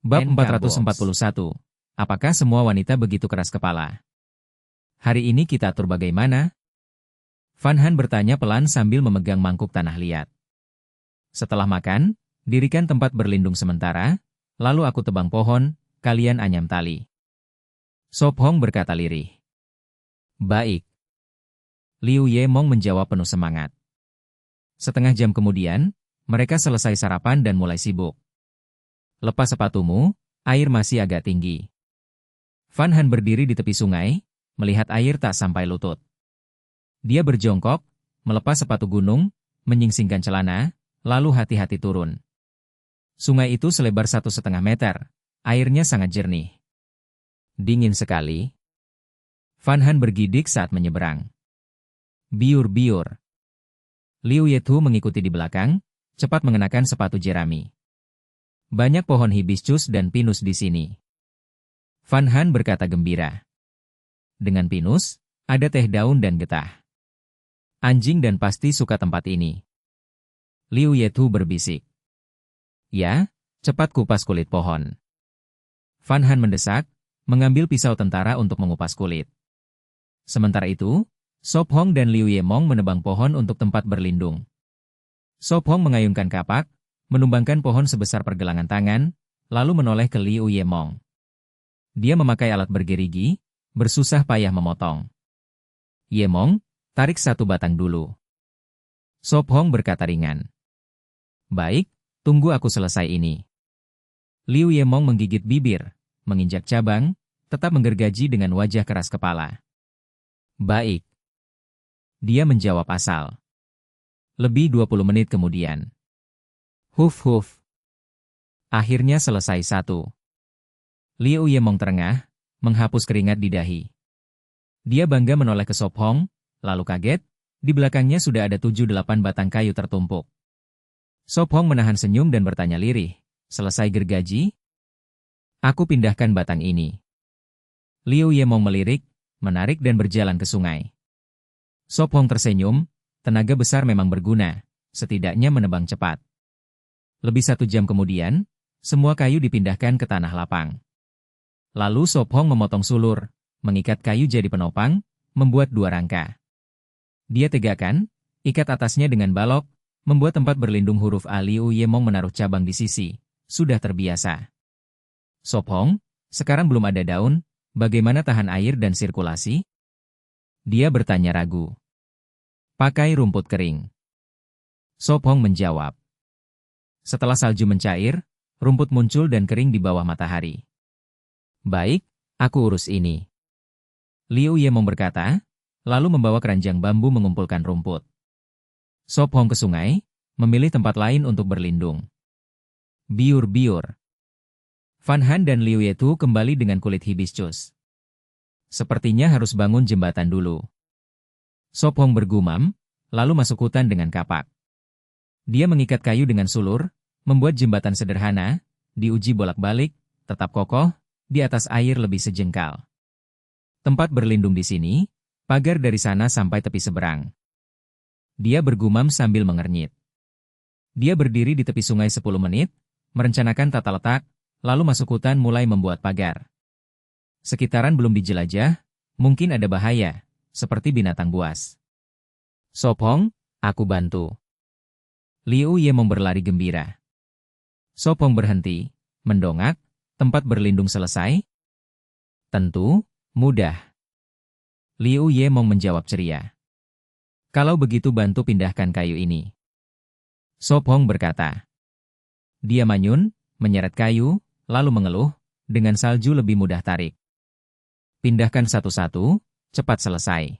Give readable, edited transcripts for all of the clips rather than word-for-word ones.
Bab NK 441. Apakah semua wanita begitu keras kepala? Hari ini kita atur bagaimana? Van Han bertanya pelan sambil memegang mangkuk tanah liat. Setelah makan, dirikan tempat berlindung sementara, lalu aku tebang pohon, kalian anyam tali. Sop Hong berkata lirih. Baik. Liu Yemong menjawab penuh semangat. Setengah jam kemudian, mereka selesai sarapan dan mulai sibuk. Lepas sepatumu, air masih agak tinggi. Van Han berdiri di tepi sungai, melihat air tak sampai lutut. Dia berjongkok, melepas sepatu gunung, menyingsingkan celana, lalu hati-hati turun. Sungai itu selebar 1,5 meter, airnya sangat jernih. Dingin sekali. Van Han bergidik saat menyeberang. Biur-biur. Liu Yethu mengikuti di belakang, cepat mengenakan sepatu jerami. Banyak pohon hibiscus dan pinus di sini. Van Han berkata gembira. Dengan pinus, ada teh daun dan getah. Anjing dan pasti suka tempat ini. Liu Yethu berbisik. Ya, cepat kupas kulit pohon. Van Han mendesak, mengambil pisau tentara untuk mengupas kulit. Sementara itu, Sop Hong dan Liu Yemong menebang pohon untuk tempat berlindung. Sop Hong mengayunkan kapak, menumbangkan pohon sebesar pergelangan tangan, lalu menoleh ke Liu Yemong. Dia memakai alat bergerigi, bersusah payah memotong. Yemong, tarik satu batang dulu. Sop Hong berkata ringan. Baik, tunggu aku selesai ini. Liu Yemong menggigit bibir, menginjak cabang, tetap menggergaji dengan wajah keras kepala. Baik. Dia menjawab asal. Lebih 20 menit kemudian. Huf. Akhirnya selesai satu. Liu Yemong terengah, menghapus keringat di dahi. Dia bangga menoleh ke Sop Hong, lalu kaget, di belakangnya sudah ada 7-8 batang kayu tertumpuk. Sop Hong menahan senyum dan bertanya lirih, selesai gergaji? Aku pindahkan batang ini. Liu Yemong melirik, menarik dan berjalan ke sungai. Sop Hong tersenyum, tenaga besar memang berguna, setidaknya menebang cepat. Lebih 1 jam kemudian, semua kayu dipindahkan ke tanah lapang. Lalu Sop Hong memotong sulur, mengikat kayu jadi penopang, membuat 2 rangka. Dia tegakkan, ikat atasnya dengan balok, membuat tempat berlindung huruf A. Liu Yemong menaruh cabang di sisi, sudah terbiasa. Sop Hong, sekarang belum ada daun, bagaimana tahan air dan sirkulasi? Dia bertanya ragu. Pakai rumput kering. Sop Hong menjawab. Setelah salju mencair, rumput muncul dan kering di bawah matahari. Baik, aku urus ini. Liu Yemong berkata, lalu membawa keranjang bambu mengumpulkan rumput. Sop Hong ke sungai, memilih tempat lain untuk berlindung. Biur-biur. Van Han dan Liu Yethu kembali dengan kulit hibiscus. Sepertinya harus bangun jembatan dulu. Sop Hong bergumam, lalu masuk hutan dengan kapak. Dia mengikat kayu dengan sulur, membuat jembatan sederhana, diuji bolak-balik, tetap kokoh, di atas air lebih sejengkal. Tempat berlindung di sini, pagar dari sana sampai tepi seberang. Dia bergumam sambil mengernyit. Dia berdiri di tepi sungai 10 menit, merencanakan tata letak, lalu masuk hutan mulai membuat pagar. Sekitaran belum dijelajah, mungkin ada bahaya, seperti binatang buas. Sop Hong, aku bantu. Liu Yemong berlari gembira. Sop Hong berhenti, mendongak, tempat berlindung selesai? Tentu, mudah. Liu Yemong menjawab ceria. Kalau begitu bantu pindahkan kayu ini. Sop Hong berkata. Dia manyun, menyeret kayu, lalu mengeluh, dengan salju lebih mudah tarik. Pindahkan satu-satu, cepat selesai.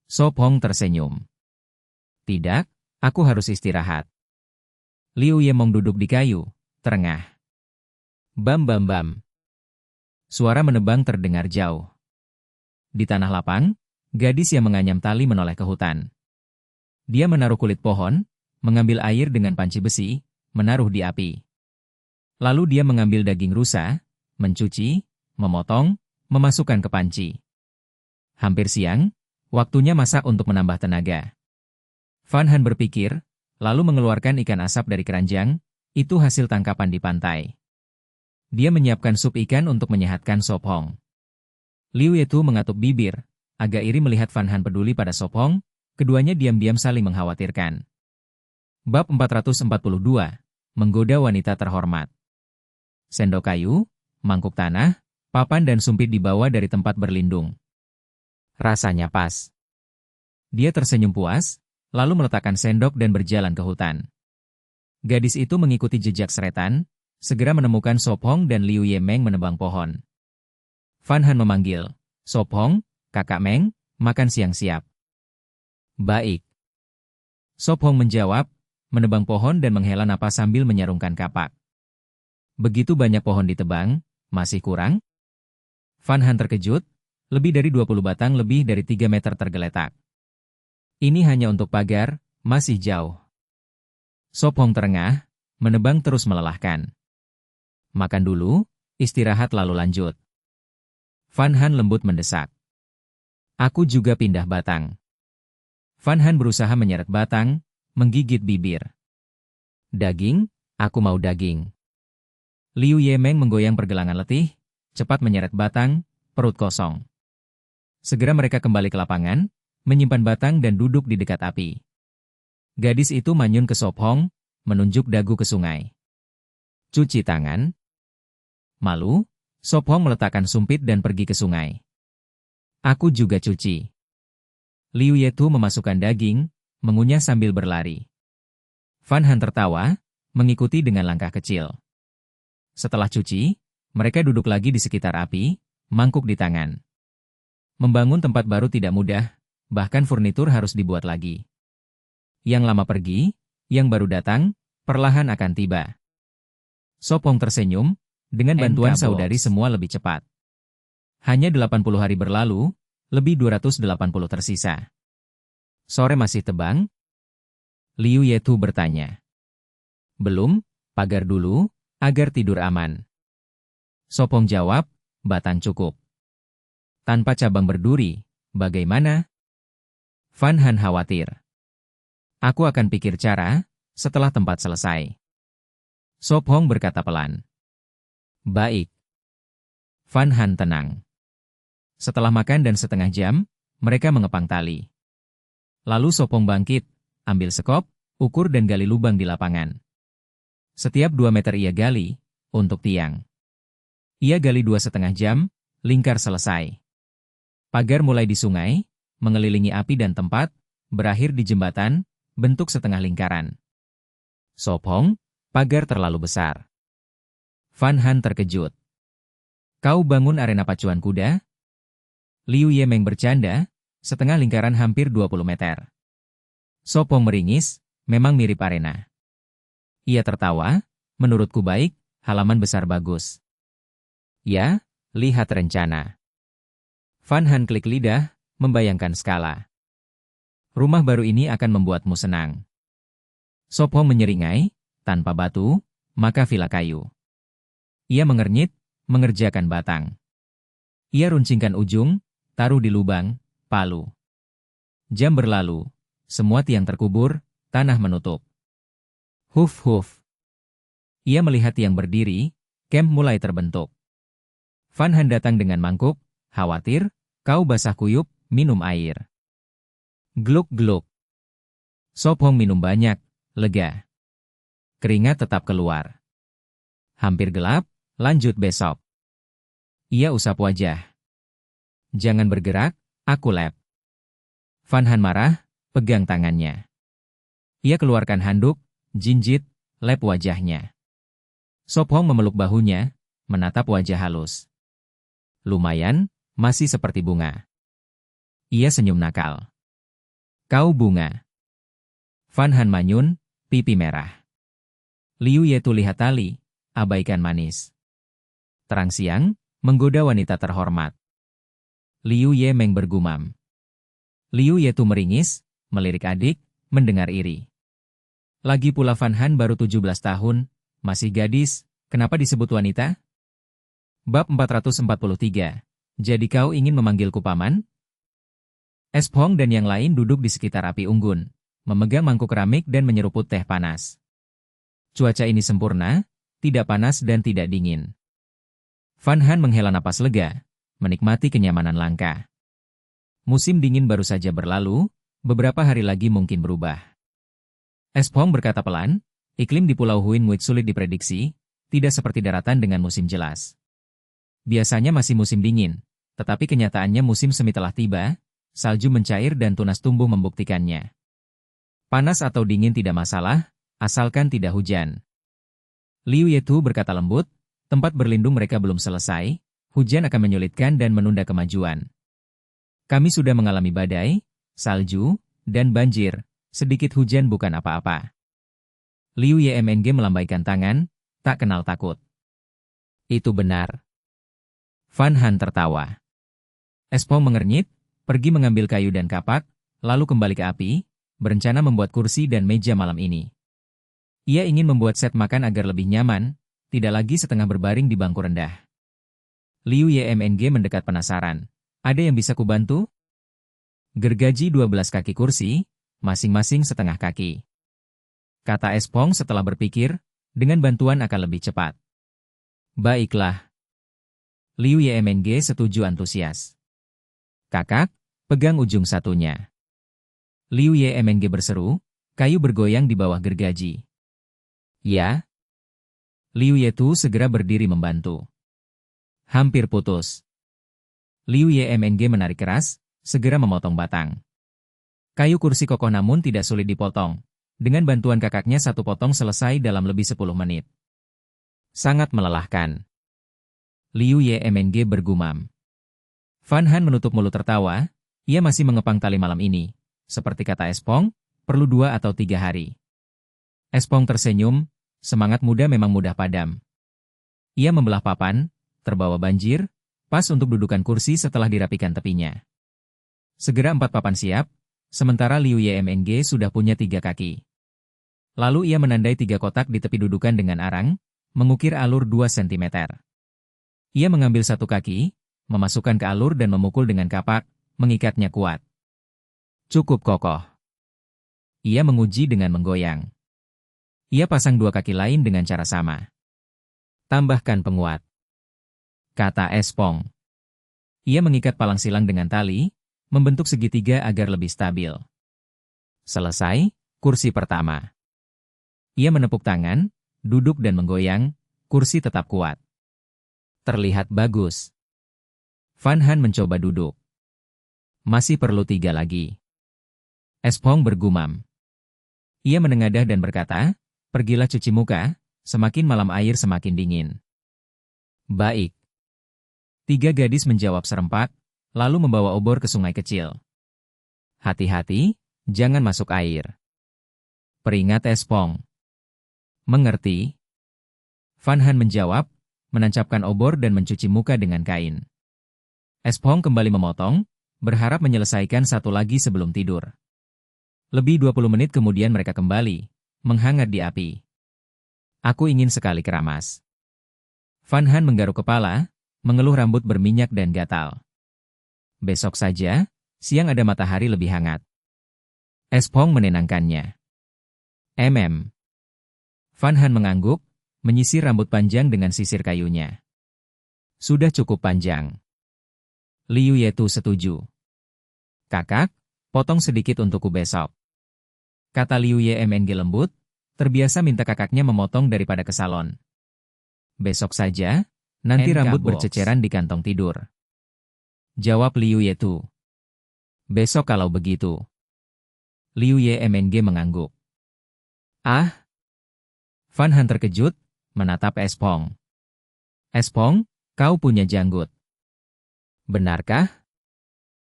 Sop Hong tersenyum. Tidak, aku harus istirahat. Liu Yemong duduk di kayu, terengah. Bam bam bam. Suara menebang terdengar jauh. Di tanah lapang, gadis yang menganyam tali menoleh ke hutan. Dia menaruh kulit pohon, mengambil air dengan panci besi, menaruh di api. Lalu dia mengambil daging rusa, mencuci, memotong, memasukkan ke panci. Hampir siang, waktunya masak untuk menambah tenaga. Van Han berpikir, lalu mengeluarkan ikan asap dari keranjang, itu hasil tangkapan di pantai. Dia menyiapkan sup ikan untuk menyehatkan Sop Hong. Liu Yetu mengatup bibir, agak iri melihat Van Han peduli pada Sop Hong, keduanya diam-diam saling mengkhawatirkan. Bab 442, Menggoda Wanita Terhormat. Sendok kayu, mangkuk tanah, papan dan sumpit dibawa dari tempat berlindung. Rasanya pas. Dia tersenyum puas, lalu meletakkan sendok dan berjalan ke hutan. Gadis itu mengikuti jejak seretan, segera menemukan Sop Hong dan Liu Ye Meng menebang pohon. Van Han memanggil, "Sop Hong, Kakak Meng, makan siang siap." "Baik." Sop Hong menjawab, menebang pohon dan menghela napas sambil menyarungkan kapak. "Begitu banyak pohon ditebang, masih kurang?" Van Han terkejut, lebih dari 20 batang lebih dari 3 meter tergeletak. "Ini hanya untuk pagar, masih jauh." Sop Hong terengah, menebang terus melelahkan. "Makan dulu, istirahat lalu lanjut." Van Han lembut mendesak. "Aku juga pindah batang." Van Han berusaha menyeret batang, menggigit bibir. "Daging, aku mau daging." Liu Ye Meng menggoyang pergelangan letih, cepat menyeret batang, perut kosong. Segera mereka kembali ke lapangan, menyimpan batang dan duduk di dekat api. Gadis itu manyun ke Sop Hong, menunjuk dagu ke sungai. "Cuci tangan." Malu, Sop Hong meletakkan sumpit dan pergi ke sungai. "Aku juga cuci." Liu Yetu memasukkan daging, mengunyah sambil berlari. Van Han tertawa, mengikuti dengan langkah kecil. Setelah cuci, mereka duduk lagi di sekitar api, mangkuk di tangan. Membangun tempat baru tidak mudah, bahkan furnitur harus dibuat lagi. Yang lama pergi, yang baru datang, perlahan akan tiba. Sop Hong tersenyum, dengan bantuan saudari semua lebih cepat. Hanya 80 hari berlalu, lebih 280 tersisa. "Sore masih tebang?" Liu Yetu bertanya. "Belum, pagar dulu, agar tidur aman." Sop Hong jawab, "Batang cukup." "Tanpa cabang berduri, bagaimana?" Van Han khawatir. "Aku akan pikir cara, setelah tempat selesai." Sop Hong berkata pelan. "Baik." Van Han tenang. Setelah makan dan setengah jam, mereka mengepang tali. Lalu Sop Hong bangkit, ambil sekop, ukur dan gali lubang di lapangan. Setiap 2 meter ia gali, untuk tiang. Ia gali 2,5 jam, lingkar selesai. Pagar mulai di sungai, mengelilingi api dan tempat, berakhir di jembatan, bentuk setengah lingkaran. Sop Hong, pagar terlalu besar. Van Han terkejut. "Kau bangun arena pacuan kuda?" Liu Ye Meng bercanda, setengah lingkaran hampir 20 meter. Sop Hong meringis, memang mirip arena. Ia tertawa, "Menurutku baik, halaman besar bagus." "Ya, lihat rencana." Van Han klik lidah, membayangkan skala. "Rumah baru ini akan membuatmu senang." Sop Hong menyeringai, "Tanpa batu, maka villa kayu." Ia mengernyit, mengerjakan batang. Ia runcingkan ujung, taruh di lubang, palu. Jam berlalu, semua tiang terkubur, tanah menutup. Huf huf. Ia melihat tiang berdiri, camp mulai terbentuk. Van Han datang dengan mangkuk, khawatir, "Kau basah kuyup, minum air." Gluk-gluk. Sop Hong minum banyak, lega. Keringat tetap keluar. "Hampir gelap, lanjut besok." Ia usap wajah. "Jangan bergerak, aku lap." Van Han marah, pegang tangannya. Ia keluarkan handuk, jinjit, lap wajahnya. Sop Hong memeluk bahunya, menatap wajah halus. "Lumayan, masih seperti bunga." Ia senyum nakal. "Kau bunga." Van Han manyun, pipi merah. Liu Yetu lihat tali, abaikan manis. Terang siang, menggoda wanita terhormat. Liu Ye Meng bergumam. Liu Yetu meringis, melirik adik, mendengar iri. Lagi pula Van Han baru 17 tahun, masih gadis, kenapa disebut wanita? Bab 443. Jadi kau ingin memanggilku paman? Sop Hong dan yang lain duduk di sekitar api unggun, memegang mangkuk keramik dan menyeruput teh panas. Cuaca ini sempurna, tidak panas dan tidak dingin. Fan Han menghela napas lega, menikmati kenyamanan langka. Musim dingin baru saja berlalu, beberapa hari lagi mungkin berubah. Espong berkata pelan, iklim di Pulau Huinwit sulit diprediksi, tidak seperti daratan dengan musim jelas. Biasanya masih musim dingin, tetapi kenyataannya musim semi telah tiba, salju mencair dan tunas tumbuh membuktikannya. Panas atau dingin tidak masalah, asalkan tidak hujan. Liu Yetu berkata lembut, tempat berlindung mereka belum selesai, hujan akan menyulitkan dan menunda kemajuan. Kami sudah mengalami badai, salju, dan banjir, sedikit hujan bukan apa-apa. Liu Yemng melambaikan tangan, tak kenal takut. Itu benar. Fan Han tertawa. Espong mengernyit, pergi mengambil kayu dan kapak, lalu kembali ke api, berencana membuat kursi dan meja malam ini. Ia ingin membuat set makan agar lebih nyaman, tidak lagi setengah berbaring di bangku rendah. Liu Yemng mendekat penasaran. Ada yang bisa kubantu? Gergaji 12 kaki kursi, masing-masing setengah kaki. Kata Espong setelah berpikir, dengan bantuan akan lebih cepat. Baiklah. Liu Yemng setuju antusias. Kakak, pegang ujung satunya. Liu Yemng berseru, kayu bergoyang di bawah gergaji. Ya. Liu Yetu segera berdiri membantu. Hampir putus. Liu Yemng menarik keras, segera memotong batang. Kayu kursi kokoh namun tidak sulit dipotong. Dengan bantuan kakaknya satu potong selesai dalam lebih 10 menit. Sangat melelahkan. Liu Yemng bergumam. Fan Han menutup mulut tertawa, ia masih mengepang tali malam ini. Seperti kata Espong, perlu 2 atau 3 hari. Espong tersenyum, semangat muda memang mudah padam. Ia membelah papan, terbawa banjir, pas untuk dudukan kursi setelah dirapikan tepinya. Segera 4 papan siap, sementara Liu Yemng sudah punya 3 kaki. Lalu ia menandai 3 kotak di tepi dudukan dengan arang, mengukir alur 2 cm. Ia mengambil 1 kaki, memasukkan ke alur dan memukul dengan kapak, mengikatnya kuat. Cukup kokoh. Ia menguji dengan menggoyang. Ia pasang 2 kaki lain dengan cara sama. Tambahkan penguat. Kata Espong. Ia mengikat palang silang dengan tali, membentuk segitiga agar lebih stabil. Selesai, kursi pertama. Ia menepuk tangan, duduk dan menggoyang, kursi tetap kuat. Terlihat bagus. Fan Han mencoba duduk. Masih perlu 3 lagi. Espong bergumam. Ia menengadah dan berkata, pergilah cuci muka, semakin malam air semakin dingin. Baik. 3 gadis menjawab serempak, lalu membawa obor ke sungai kecil. Hati-hati, jangan masuk air. Peringat Espong. Mengerti? Fan Han menjawab, menancapkan obor dan mencuci muka dengan kain. Espong kembali memotong, berharap menyelesaikan 1 lagi sebelum tidur. Lebih 20 menit kemudian mereka kembali, menghangat di api. Aku ingin sekali keramas. Fan Han menggaruk kepala, mengeluh rambut berminyak dan gatal. Besok saja, siang ada matahari lebih hangat. Espong menenangkannya. Fan Han mengangguk, menyisir rambut panjang dengan sisir kayunya. Sudah cukup panjang. Liu Yetu setuju. Kakak, potong sedikit untukku besok. Kata Liu Yemng lembut, terbiasa minta kakaknya memotong daripada ke salon. Besok saja, nanti rambut berceceran di kantong tidur. Jawab Liu Yetu. Besok kalau begitu. Liu Yemng mengangguk. Ah! Fan Han terkejut, menatap Espong. Espong, kau punya janggut. Benarkah?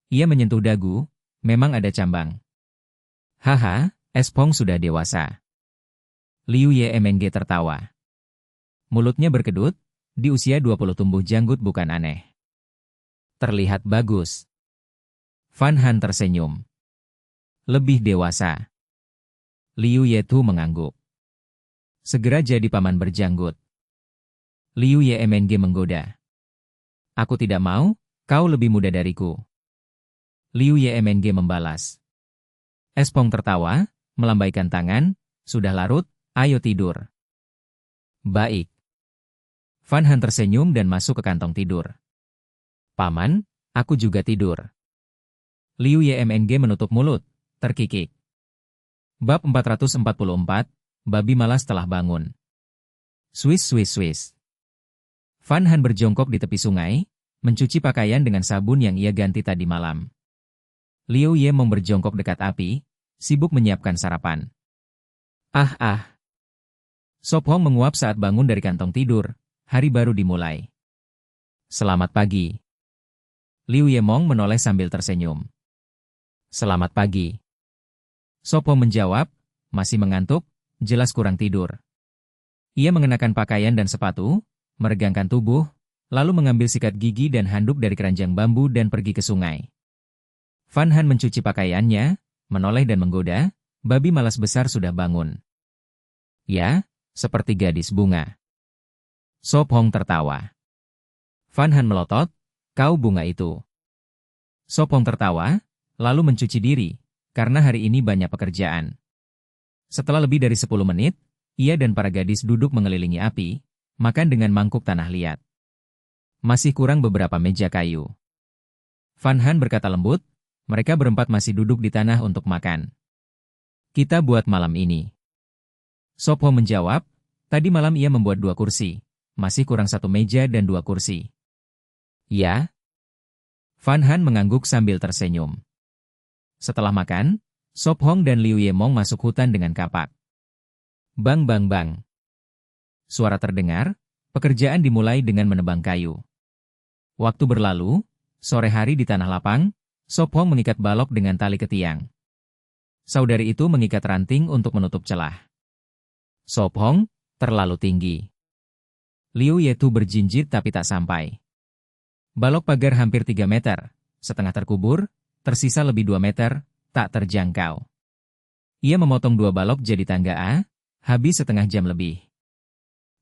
Ia menyentuh dagu, memang ada cambang. Haha, Espong sudah dewasa. Liu Yemng tertawa. Mulutnya berkedut, di usia 20 tumbuh janggut bukan aneh. Terlihat bagus. Fan Han tersenyum. Lebih dewasa. Liu Yetu mengangguk. Segera jadi paman berjanggut. Liu Yemng menggoda. Aku tidak mau, kau lebih muda dariku. Liu Yemng membalas. Espong tertawa, melambaikan tangan, sudah larut, ayo tidur. Baik. Fan Han tersenyum dan masuk ke kantong tidur. Paman, aku juga tidur. Liu Yemng menutup mulut, terkikik. Bab 444, Babi Malas telah bangun. Swiss Swiss Swiss. Fan Han berjongkok di tepi sungai, mencuci pakaian dengan sabun yang ia ganti tadi malam. Liu Yemong berjongkok dekat api, sibuk menyiapkan sarapan. Ah. Sop Hong menguap saat bangun dari kantong tidur, hari baru dimulai. Selamat pagi. Liu Yemong menoleh sambil tersenyum. Selamat pagi. Sop Hong menjawab, masih mengantuk, jelas kurang tidur. Ia mengenakan pakaian dan sepatu, meregangkan tubuh, lalu mengambil sikat gigi dan handuk dari keranjang bambu dan pergi ke sungai. Fan Han mencuci pakaiannya, menoleh dan menggoda, babi malas besar sudah bangun. Ya, seperti gadis bunga. Sop Hong tertawa. Fan Han melotot, kau bunga itu. Sop Hong tertawa, lalu mencuci diri, karena hari ini banyak pekerjaan. Setelah lebih dari 10 menit, ia dan para gadis duduk mengelilingi api, makan dengan mangkuk tanah liat. Masih kurang beberapa meja kayu. Fan Han berkata lembut, mereka berempat masih duduk di tanah untuk makan. Kita buat malam ini. Sop Hong menjawab, tadi malam ia membuat 2 kursi, masih kurang 1 meja dan 2 kursi. Ya? Fan Han mengangguk sambil tersenyum. Setelah makan, Sop Hong dan Liu Yemong masuk hutan dengan kapak. Bang bang bang. Suara terdengar, pekerjaan dimulai dengan menebang kayu. Waktu berlalu, sore hari di tanah lapang, Sop Hong mengikat balok dengan tali ke tiang. Saudari itu mengikat ranting untuk menutup celah. Sop Hong, terlalu tinggi. Liu Yetu berjinjit tapi tak sampai. Balok pagar hampir 3 meter, setengah terkubur, tersisa lebih 2 meter, tak terjangkau. Ia memotong 2 balok jadi tangga A, habis setengah jam lebih.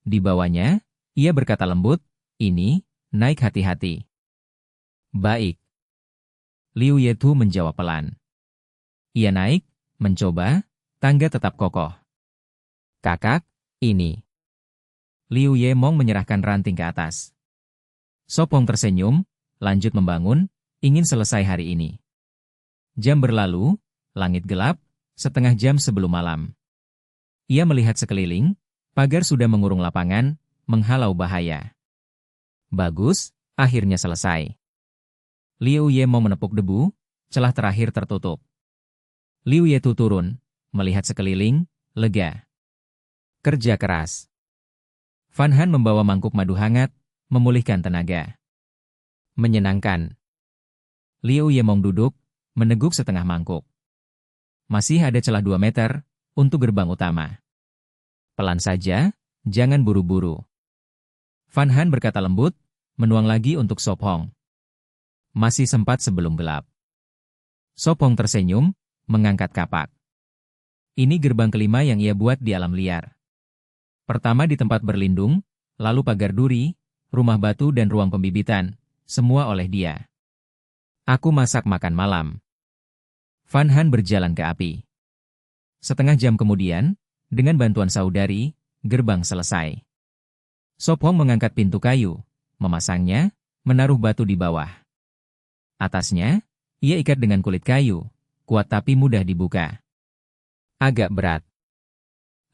Di bawahnya, ia berkata lembut, ini, naik hati-hati. Baik. Liu Yetu menjawab pelan. Ia naik, mencoba, tangga tetap kokoh. Kakak, ini. Liu Yemong menyerahkan ranting ke atas. Sop Hong tersenyum, lanjut membangun, ingin selesai hari ini. Jam berlalu, langit gelap, setengah jam sebelum malam. Ia melihat sekeliling, pagar sudah mengurung lapangan, menghalau bahaya. Bagus, akhirnya selesai. Liu Yemong menepuk debu, celah terakhir tertutup. Liu Yetu turun, melihat sekeliling, lega. Kerja keras. Fan Han membawa mangkuk madu hangat, memulihkan tenaga. Menyenangkan. Liu Yemong duduk, meneguk setengah mangkuk. Masih ada celah 2 meter, untuk gerbang utama. Pelan saja, jangan buru-buru. Fan Han berkata lembut, menuang lagi untuk Sop Hong. Masih sempat sebelum gelap. Sop Hong tersenyum, mengangkat kapak. Ini gerbang kelima yang ia buat di alam liar. Pertama di tempat berlindung, lalu pagar duri, rumah batu dan ruang pembibitan, semua oleh dia. Aku masak makan malam. Fan Han berjalan ke api. Setengah jam kemudian, dengan bantuan saudari, gerbang selesai. Sop Hong mengangkat pintu kayu, memasangnya, menaruh batu di bawah. Atasnya, ia ikat dengan kulit kayu, kuat tapi mudah dibuka. Agak berat.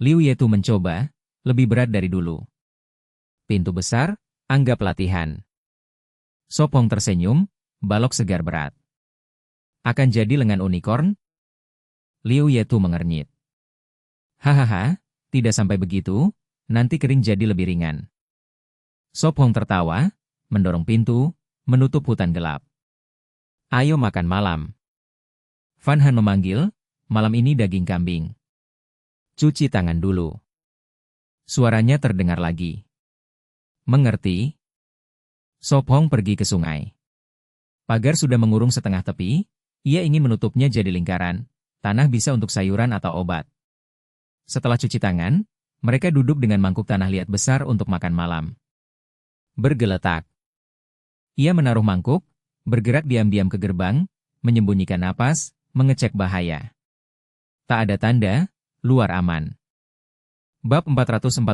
Liu Yetu mencoba, lebih berat dari dulu. Pintu besar, anggap latihan. Sop Hong tersenyum, balok segar berat. Akan jadi lengan unicorn? Liu Yetu mengernyit. Hahaha, tidak sampai begitu, nanti kering jadi lebih ringan. Sop Hong tertawa, mendorong pintu, menutup hutan gelap. Ayo makan malam. Fan Han memanggil, malam ini daging kambing. Cuci tangan dulu. Suaranya terdengar lagi. Mengerti? Sop Hong pergi ke sungai. Pagar sudah mengurung setengah tepi, ia ingin menutupnya jadi lingkaran, tanah bisa untuk sayuran atau obat. Setelah cuci tangan, mereka duduk dengan mangkuk tanah liat besar untuk makan malam. Bergeletak. Ia menaruh mangkuk, bergerak diam-diam ke gerbang, menyembunyikan napas, mengecek bahaya. Tak ada tanda, luar aman. Bab 445,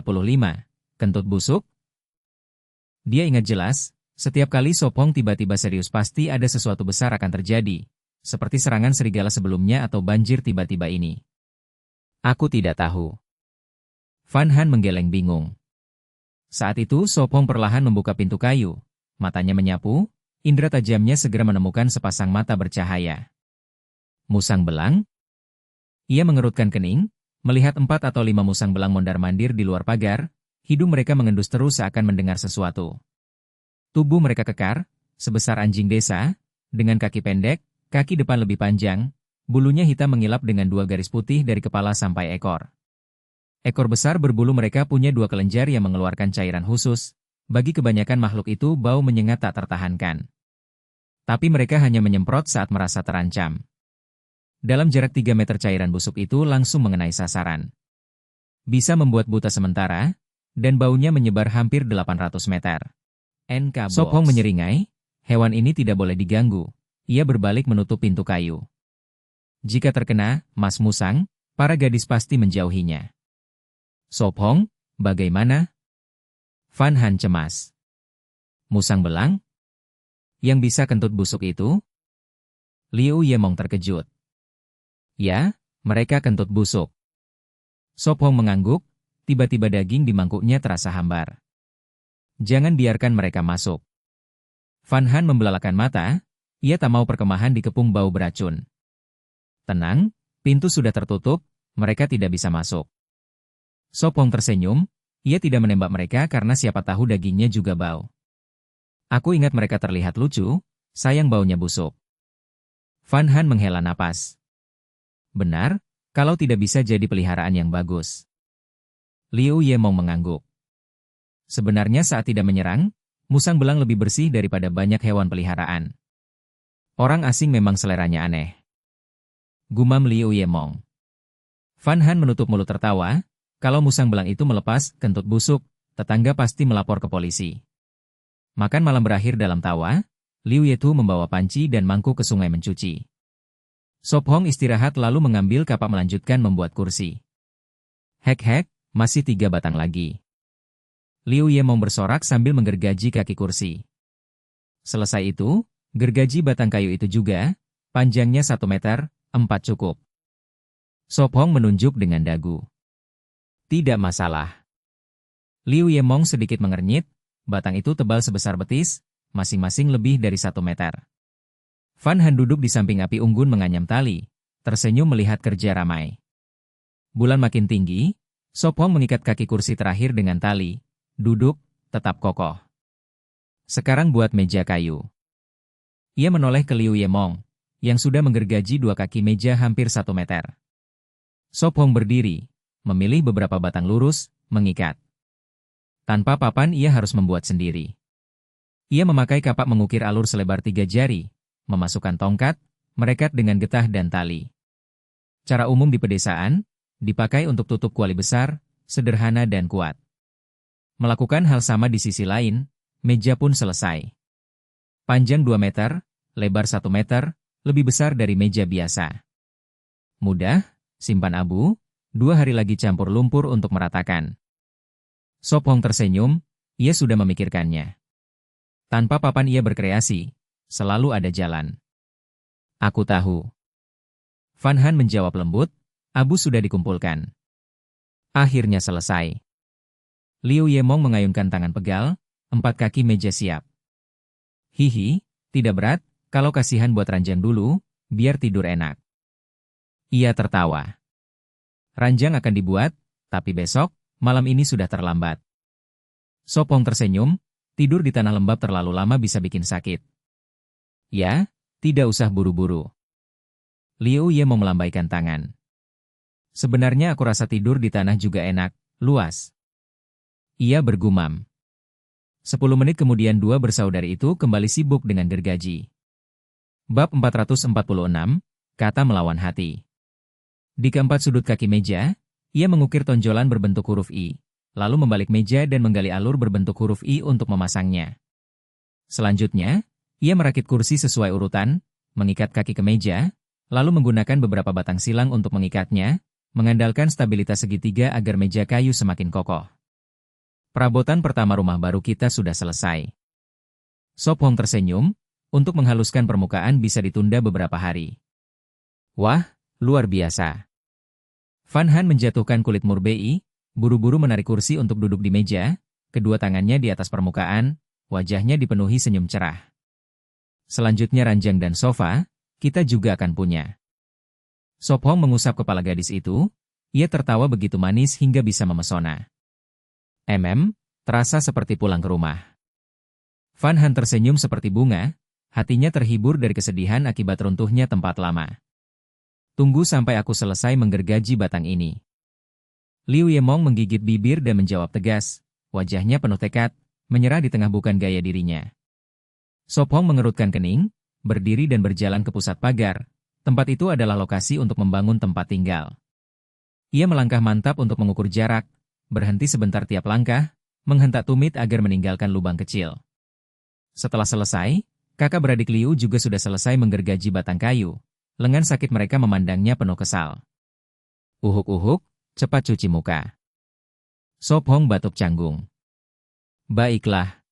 Kentut Busuk. Dia ingat jelas, setiap kali Sopong tiba-tiba serius pasti ada sesuatu besar akan terjadi, seperti serangan serigala sebelumnya atau banjir tiba-tiba ini. Aku tidak tahu. Van Han menggeleng bingung. Saat itu Sopong perlahan membuka pintu kayu, matanya menyapu, indera tajamnya segera menemukan sepasang mata bercahaya. Musang belang? Ia mengerutkan kening, melihat 4 atau 5 musang belang mondar-mandir di luar pagar, hidung mereka mengendus terus seakan mendengar sesuatu. Tubuh mereka kekar, sebesar anjing desa, dengan kaki pendek, kaki depan lebih panjang, bulunya hitam mengilap dengan 2 garis putih dari kepala sampai ekor. Ekor besar berbulu mereka punya 2 kelenjar yang mengeluarkan cairan khusus, bagi kebanyakan makhluk itu bau menyengat tak tertahankan. Tapi mereka hanya menyemprot saat merasa terancam. Dalam jarak 3 meter cairan busuk itu langsung mengenai sasaran. Bisa membuat buta sementara, dan baunya menyebar hampir 800 meter. Sopong menyeringai, hewan ini tidak boleh diganggu. Ia berbalik menutup pintu kayu. Jika terkena, Mas Musang, para gadis pasti menjauhinya. Sopong, bagaimana? Van Han cemas. Musang belang? Yang bisa kentut busuk itu? Liu Yemong terkejut. Ya, mereka kentut busuk. Sopong mengangguk, tiba-tiba daging di mangkuknya terasa hambar. Jangan biarkan mereka masuk. Van Han membelalakan mata, ia tak mau perkemahan dikepung bau beracun. Tenang, pintu sudah tertutup, mereka tidak bisa masuk. Sopong tersenyum, ia tidak menembak mereka karena siapa tahu dagingnya juga bau. Aku ingat mereka terlihat lucu, sayang baunya busuk. Van Han menghela napas. Benar, kalau tidak bisa jadi peliharaan yang bagus. Liu Yemong mengangguk. Sebenarnya saat tidak menyerang, musang belang lebih bersih daripada banyak hewan peliharaan. Orang asing memang seleranya aneh. Gumam Liu Yemong. Van Han menutup mulut tertawa, kalau musang belang itu melepas kentut busuk, tetangga pasti melapor ke polisi. Makan malam berakhir dalam tawa, Liu Yetu membawa panci dan mangkuk ke sungai mencuci. Sop Hong istirahat lalu mengambil kapak melanjutkan membuat kursi. Hek, masih 3 batang lagi. Liu Yemong bersorak sambil menggergaji kaki kursi. Selesai itu, gergaji batang kayu itu juga, panjangnya 1 meter, 4 cukup. Sop Hong menunjuk dengan dagu. Tidak masalah. Liu Yemong sedikit mengernyit, batang itu tebal sebesar betis, masing-masing lebih dari 1 meter. Van Han duduk di samping api unggun menganyam tali, tersenyum melihat kerja ramai. Bulan makin tinggi, Sop Hong mengikat kaki kursi terakhir dengan tali. Duduk, tetap kokoh. Sekarang buat meja kayu. Ia menoleh ke Liu Yemong, yang sudah menggergaji 2 kaki meja hampir 1 meter. Sop Hong berdiri, memilih beberapa batang lurus, mengikat. Tanpa papan ia harus membuat sendiri. Ia memakai kapak mengukir alur selebar 3 jari, memasukkan tongkat, merekat dengan getah dan tali. Cara umum di pedesaan, dipakai untuk tutup kuali besar, sederhana dan kuat. Melakukan hal sama di sisi lain, meja pun selesai. Panjang 2 meter, lebar 1 meter, lebih besar dari meja biasa. Mudah, simpan abu, 2 hari lagi campur lumpur untuk meratakan. Sop Hong tersenyum, ia sudah memikirkannya. Tanpa papan ia berkreasi, selalu ada jalan. Aku tahu. Van Han menjawab lembut, abu sudah dikumpulkan. Akhirnya selesai. Liu Yemong mengayunkan tangan pegal, 4 kaki meja siap. Hihi, tidak berat, kalau kasihan buat ranjang dulu, biar tidur enak. Ia tertawa. Ranjang akan dibuat, tapi besok, malam ini sudah terlambat. Sop Hong tersenyum, tidur di tanah lembab terlalu lama bisa bikin sakit. Ya, tidak usah buru-buru. Liu Yemong melambaikan tangan. Sebenarnya aku rasa tidur di tanah juga enak, luas. Ia bergumam. 10 menit kemudian 2 bersaudari itu kembali sibuk dengan gergaji. Bab 446, kata melawan hati. Di keempat sudut kaki meja, ia mengukir tonjolan berbentuk huruf I, lalu membalik meja dan menggali alur berbentuk huruf I untuk memasangnya. Selanjutnya, ia merakit kursi sesuai urutan, mengikat kaki ke meja, lalu menggunakan beberapa batang silang untuk mengikatnya, mengandalkan stabilitas segitiga agar meja kayu semakin kokoh. Perabotan pertama rumah baru kita sudah selesai. Sop Hong tersenyum, untuk menghaluskan permukaan bisa ditunda beberapa hari. Wah, luar biasa. Van Han menjatuhkan kulit murbei, buru-buru menarik kursi untuk duduk di meja, kedua tangannya di atas permukaan, wajahnya dipenuhi senyum cerah. Selanjutnya ranjang dan sofa, kita juga akan punya. Sop Hong mengusap kepala gadis itu, ia tertawa begitu manis hingga bisa memesona. Terasa seperti pulang ke rumah. Van Han tersenyum seperti bunga, hatinya terhibur dari kesedihan akibat runtuhnya tempat lama. Tunggu sampai aku selesai menggergaji batang ini. Liu Yemong menggigit bibir dan menjawab tegas, wajahnya penuh tekad, menyerah di tengah bukan gaya dirinya. Sop Hong mengerutkan kening, berdiri dan berjalan ke pusat pagar. Tempat itu adalah lokasi untuk membangun tempat tinggal. Ia melangkah mantap untuk mengukur jarak, berhenti sebentar tiap langkah, menghentak tumit agar meninggalkan lubang kecil. Setelah selesai, kakak beradik Liu juga sudah selesai menggergaji batang kayu. Lengan sakit mereka memandangnya penuh kesal. Uhuk-uhuk, cepat cuci muka. Sop Hong batuk canggung. Baiklah.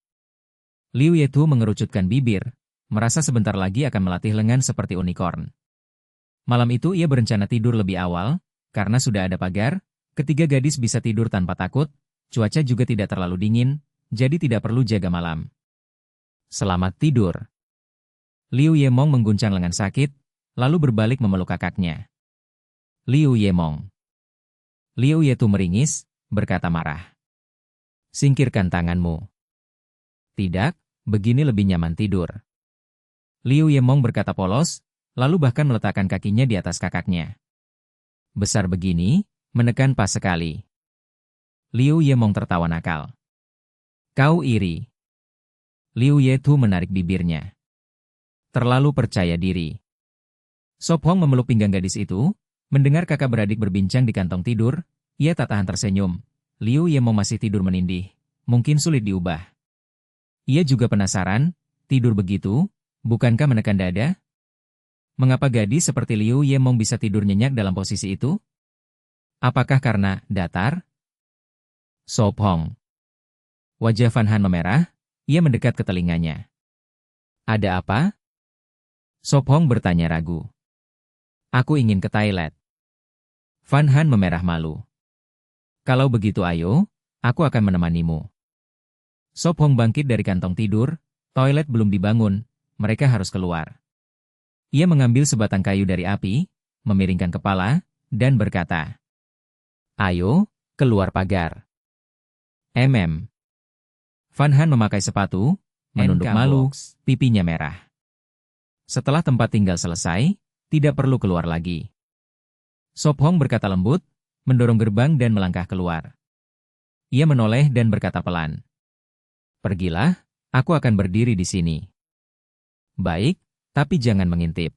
Liu Yetu mengerucutkan bibir, merasa sebentar lagi akan melatih lengan seperti unicorn. Malam itu ia berencana tidur lebih awal, karena sudah ada pagar, ketiga gadis bisa tidur tanpa takut, cuaca juga tidak terlalu dingin, jadi tidak perlu jaga malam. Selamat tidur. Liu Yemong mengguncang lengan sakit, lalu berbalik memeluk kakaknya. Liu Yemong. Liu Yetu meringis, berkata marah. Singkirkan tanganmu. Tidak, begini lebih nyaman tidur. Liu Yemong berkata polos, lalu bahkan meletakkan kakinya di atas kakaknya. Besar begini, menekan pas sekali. Liu Yemong tertawa nakal. Kau iri. Liu Yetu menarik bibirnya. Terlalu percaya diri. Sop Hong memeluk pinggang gadis itu, mendengar kakak beradik berbincang di kantong tidur, ia tak tahan tersenyum. Liu Yemong masih tidur menindih, mungkin sulit diubah. Ia juga penasaran, tidur begitu, bukankah menekan dada? Mengapa gadis seperti Liu Yemong bisa tidur nyenyak dalam posisi itu? Apakah karena datar? Sop Hong. Wajah Van Han memerah, ia mendekat ke telinganya. Ada apa? Sop Hong bertanya ragu. Aku ingin ke toilet. Van Han memerah malu. Kalau begitu ayo, aku akan menemanimu. Sop Hong bangkit dari kantong tidur, toilet belum dibangun, mereka harus keluar. Ia mengambil sebatang kayu dari api, memiringkan kepala, dan berkata, ayo, keluar pagar. Van Han memakai sepatu, menunduk malu, pipinya merah. Setelah tempat tinggal selesai, tidak perlu keluar lagi. Sop Hong berkata lembut, mendorong gerbang dan melangkah keluar. Ia menoleh dan berkata pelan. Pergilah, aku akan berdiri di sini. Baik, tapi jangan mengintip.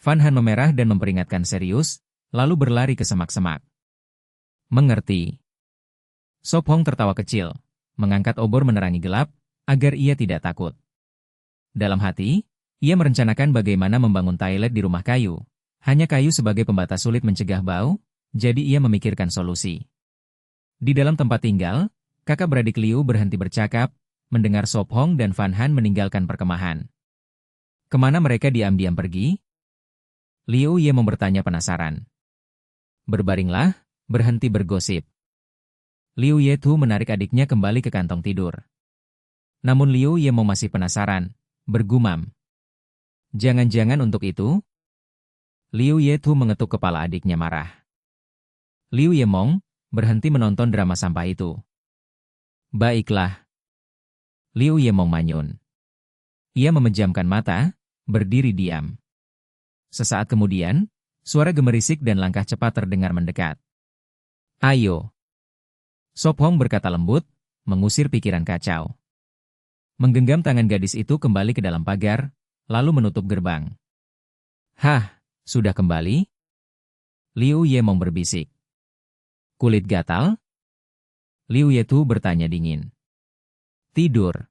Van Han memerah dan memperingatkan serius, lalu berlari ke semak-semak. Mengerti. Sop Hong tertawa kecil, mengangkat obor menerangi gelap, agar ia tidak takut. Dalam hati, ia merencanakan bagaimana membangun toilet di rumah kayu. Hanya kayu sebagai pembatas sulit mencegah bau, jadi ia memikirkan solusi. Di dalam tempat tinggal, kakak beradik Liu berhenti bercakap, mendengar Sop Hong dan Van Han meninggalkan perkemahan. Kemana mereka diam-diam pergi? Liu Yemong bertanya penasaran. Berbaringlah, berhenti bergosip. Liu Yetu menarik adiknya kembali ke kantong tidur. Namun Liu Yemong masih penasaran, bergumam. Jangan-jangan untuk itu? Liu Yetu mengetuk kepala adiknya marah. Liu Yemong berhenti menonton drama sampah itu. Baiklah. Liu Yemong manyun. Ia memejamkan mata, berdiri diam. Sesaat kemudian, suara gemerisik dan langkah cepat terdengar mendekat. Ayo. Sop Hong berkata lembut, mengusir pikiran kacau. Menggenggam tangan gadis itu kembali ke dalam pagar, lalu menutup gerbang. Hah, sudah kembali? Liu Yemong berbisik. Kulit gatal? Liu Yetu bertanya dingin. Tidur.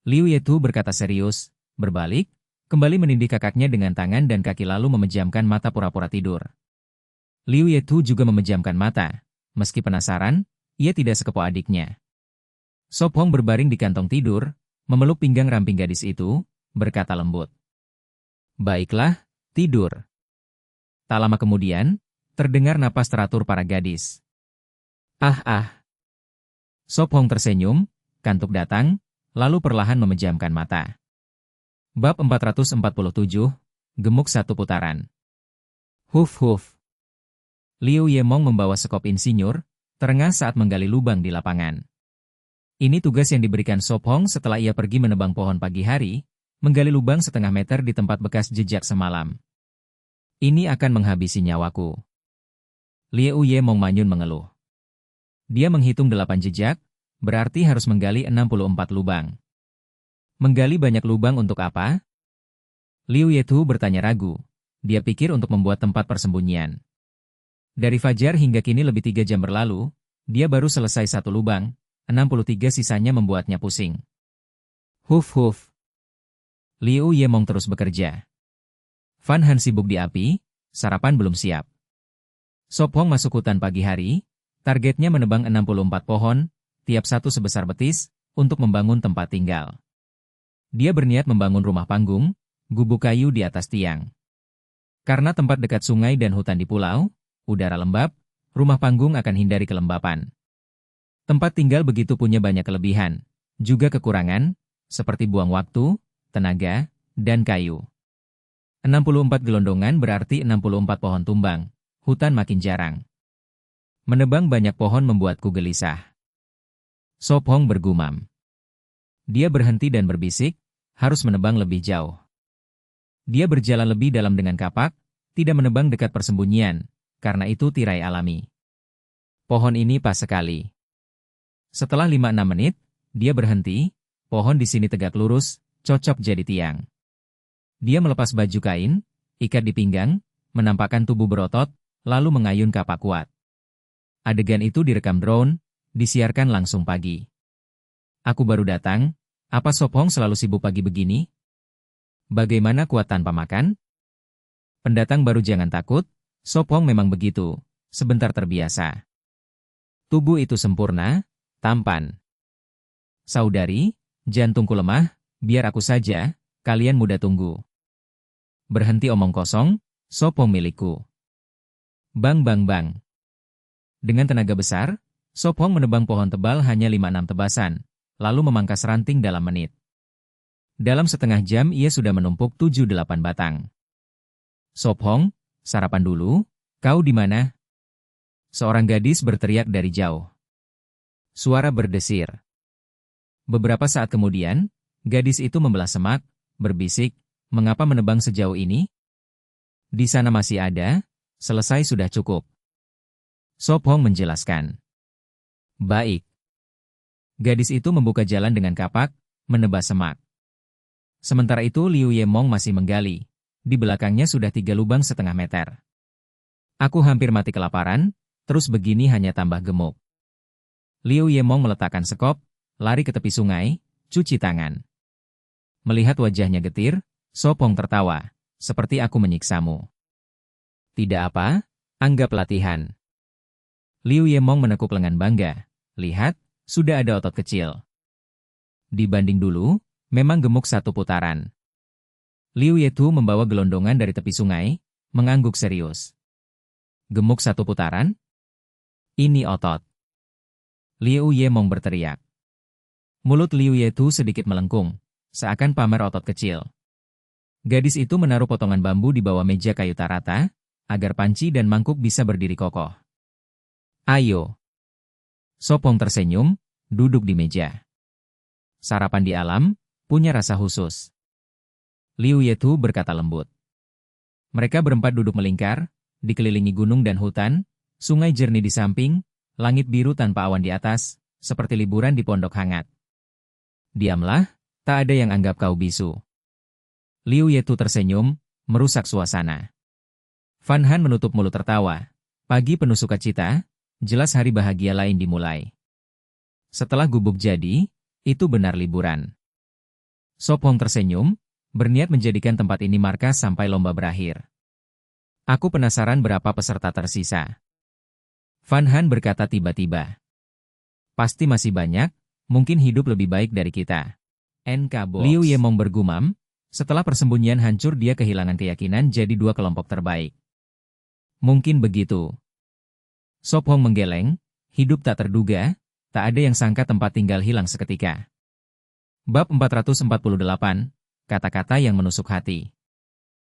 Liu Yetu berkata serius, berbalik, kembali menindih kakaknya dengan tangan dan kaki lalu memejamkan mata pura-pura tidur. Liu Yetu juga memejamkan mata. Meski penasaran, ia tidak sekepo adiknya. Sop Hong berbaring di kantong tidur, memeluk pinggang ramping gadis itu, berkata lembut. Baiklah, tidur. Tak lama kemudian, terdengar napas teratur para gadis. Ah. Sop Hong tersenyum, kantuk datang, lalu perlahan memejamkan mata. Bab 447, gemuk satu putaran. Huf. Liu Yemong membawa sekop insinyur, terengah saat menggali lubang di lapangan. Ini tugas yang diberikan Sop Hong setelah ia pergi menebang pohon pagi hari, menggali lubang setengah meter di tempat bekas jejak semalam. Ini akan menghabisi nyawaku. Liu Yemong manyun mengeluh. Dia menghitung 8 jejak, berarti harus menggali 64 lubang. Menggali banyak lubang untuk apa? Liu Yetu bertanya ragu. Dia pikir untuk membuat tempat persembunyian. Dari fajar hingga kini lebih 3 jam berlalu, dia baru selesai 1 lubang, 63 sisanya membuatnya pusing. Huf. Liu Yemong terus bekerja. Fan Han sibuk di api, sarapan belum siap. Sop Hong masuk hutan pagi hari, targetnya menebang 64 pohon, tiap satu sebesar betis, untuk membangun tempat tinggal. Dia berniat membangun rumah panggung, gubuk kayu di atas tiang. Karena tempat dekat sungai dan hutan di pulau, udara lembab, rumah panggung akan hindari kelembapan. Tempat tinggal begitu punya banyak kelebihan, juga kekurangan, seperti buang waktu, tenaga, dan kayu. 64 gelondongan berarti 64 pohon tumbang, hutan makin jarang. Menebang banyak pohon membuatku gelisah. Sop Hong bergumam. Dia berhenti dan berbisik, harus menebang lebih jauh. Dia berjalan lebih dalam dengan kapak, tidak menebang dekat persembunyian, karena itu tirai alami. Pohon ini pas sekali. Setelah 5-6 menit, dia berhenti, pohon di sini tegak lurus, cocok jadi tiang. Dia melepas baju kain, ikat di pinggang, menampakkan tubuh berotot, lalu mengayun kapak kuat. Adegan itu direkam drone, disiarkan langsung pagi. Aku baru datang, apa Sop Hong selalu sibuk pagi begini? Bagaimana kuat tanpa makan? Pendatang baru jangan takut, Sop Hong memang begitu, sebentar terbiasa. Tubuh itu sempurna, tampan. Saudari, jantungku lemah, biar aku saja, kalian muda tunggu. Berhenti omong kosong, Sop Hong milikku. Bang. Dengan tenaga besar, Sop Hong menebang pohon tebal hanya 5-6 tebasan, lalu memangkas ranting dalam menit. Dalam setengah jam ia sudah menumpuk 7-8 batang. Sop Hong, sarapan dulu, kau di mana? Seorang gadis berteriak dari jauh. Suara berdesir. Beberapa saat kemudian, gadis itu membelah semak, berbisik, mengapa menebang sejauh ini? Di sana masih ada, selesai sudah cukup. Sop Hong menjelaskan. Baik. Gadis itu membuka jalan dengan kapak, menebas semak. Sementara itu Liu Yemong masih menggali. Di belakangnya sudah 3 lubang setengah meter. Aku hampir mati kelaparan, terus begini hanya tambah gemuk. Liu Yemong meletakkan sekop, lari ke tepi sungai, cuci tangan. Melihat wajahnya getir, Sop Hong tertawa, seperti aku menyiksamu. Tidak apa, anggap latihan. Liu Yemong menekuk lengan bangga. Lihat, sudah ada otot kecil. Dibanding dulu, memang gemuk satu putaran. Liu Yetu membawa gelondongan dari tepi sungai, mengangguk serius. Gemuk satu putaran? Ini otot. Liu Yemong berteriak. Mulut Liu Yetu sedikit melengkung, seakan pamer otot kecil. Gadis itu menaruh potongan bambu di bawah meja kayu tarata, agar panci dan mangkuk bisa berdiri kokoh. Ayo. Sop Hong tersenyum, duduk di meja. Sarapan di alam, punya rasa khusus. Liu Yetu berkata lembut. Mereka berempat duduk melingkar, dikelilingi gunung dan hutan, sungai jernih di samping, langit biru tanpa awan di atas, seperti liburan di pondok hangat. Diamlah, tak ada yang anggap kau bisu. Liu Yetu tersenyum, merusak suasana. Fan Han menutup mulut tertawa. Pagi penuh sukacita, jelas hari bahagia lain dimulai. Setelah gubuk jadi, itu benar liburan. Sop Hong tersenyum, berniat menjadikan tempat ini markas sampai lomba berakhir. Aku penasaran berapa peserta tersisa. Fan Han berkata tiba-tiba. Pasti masih banyak, mungkin hidup lebih baik dari kita. NK Box. Liu Yemong bergumam, setelah persembunyian hancur dia kehilangan keyakinan jadi dua kelompok terbaik. Mungkin begitu. Sop Hong menggeleng, hidup tak terduga, tak ada yang sangka tempat tinggal hilang seketika. Bab 448, kata-kata yang menusuk hati.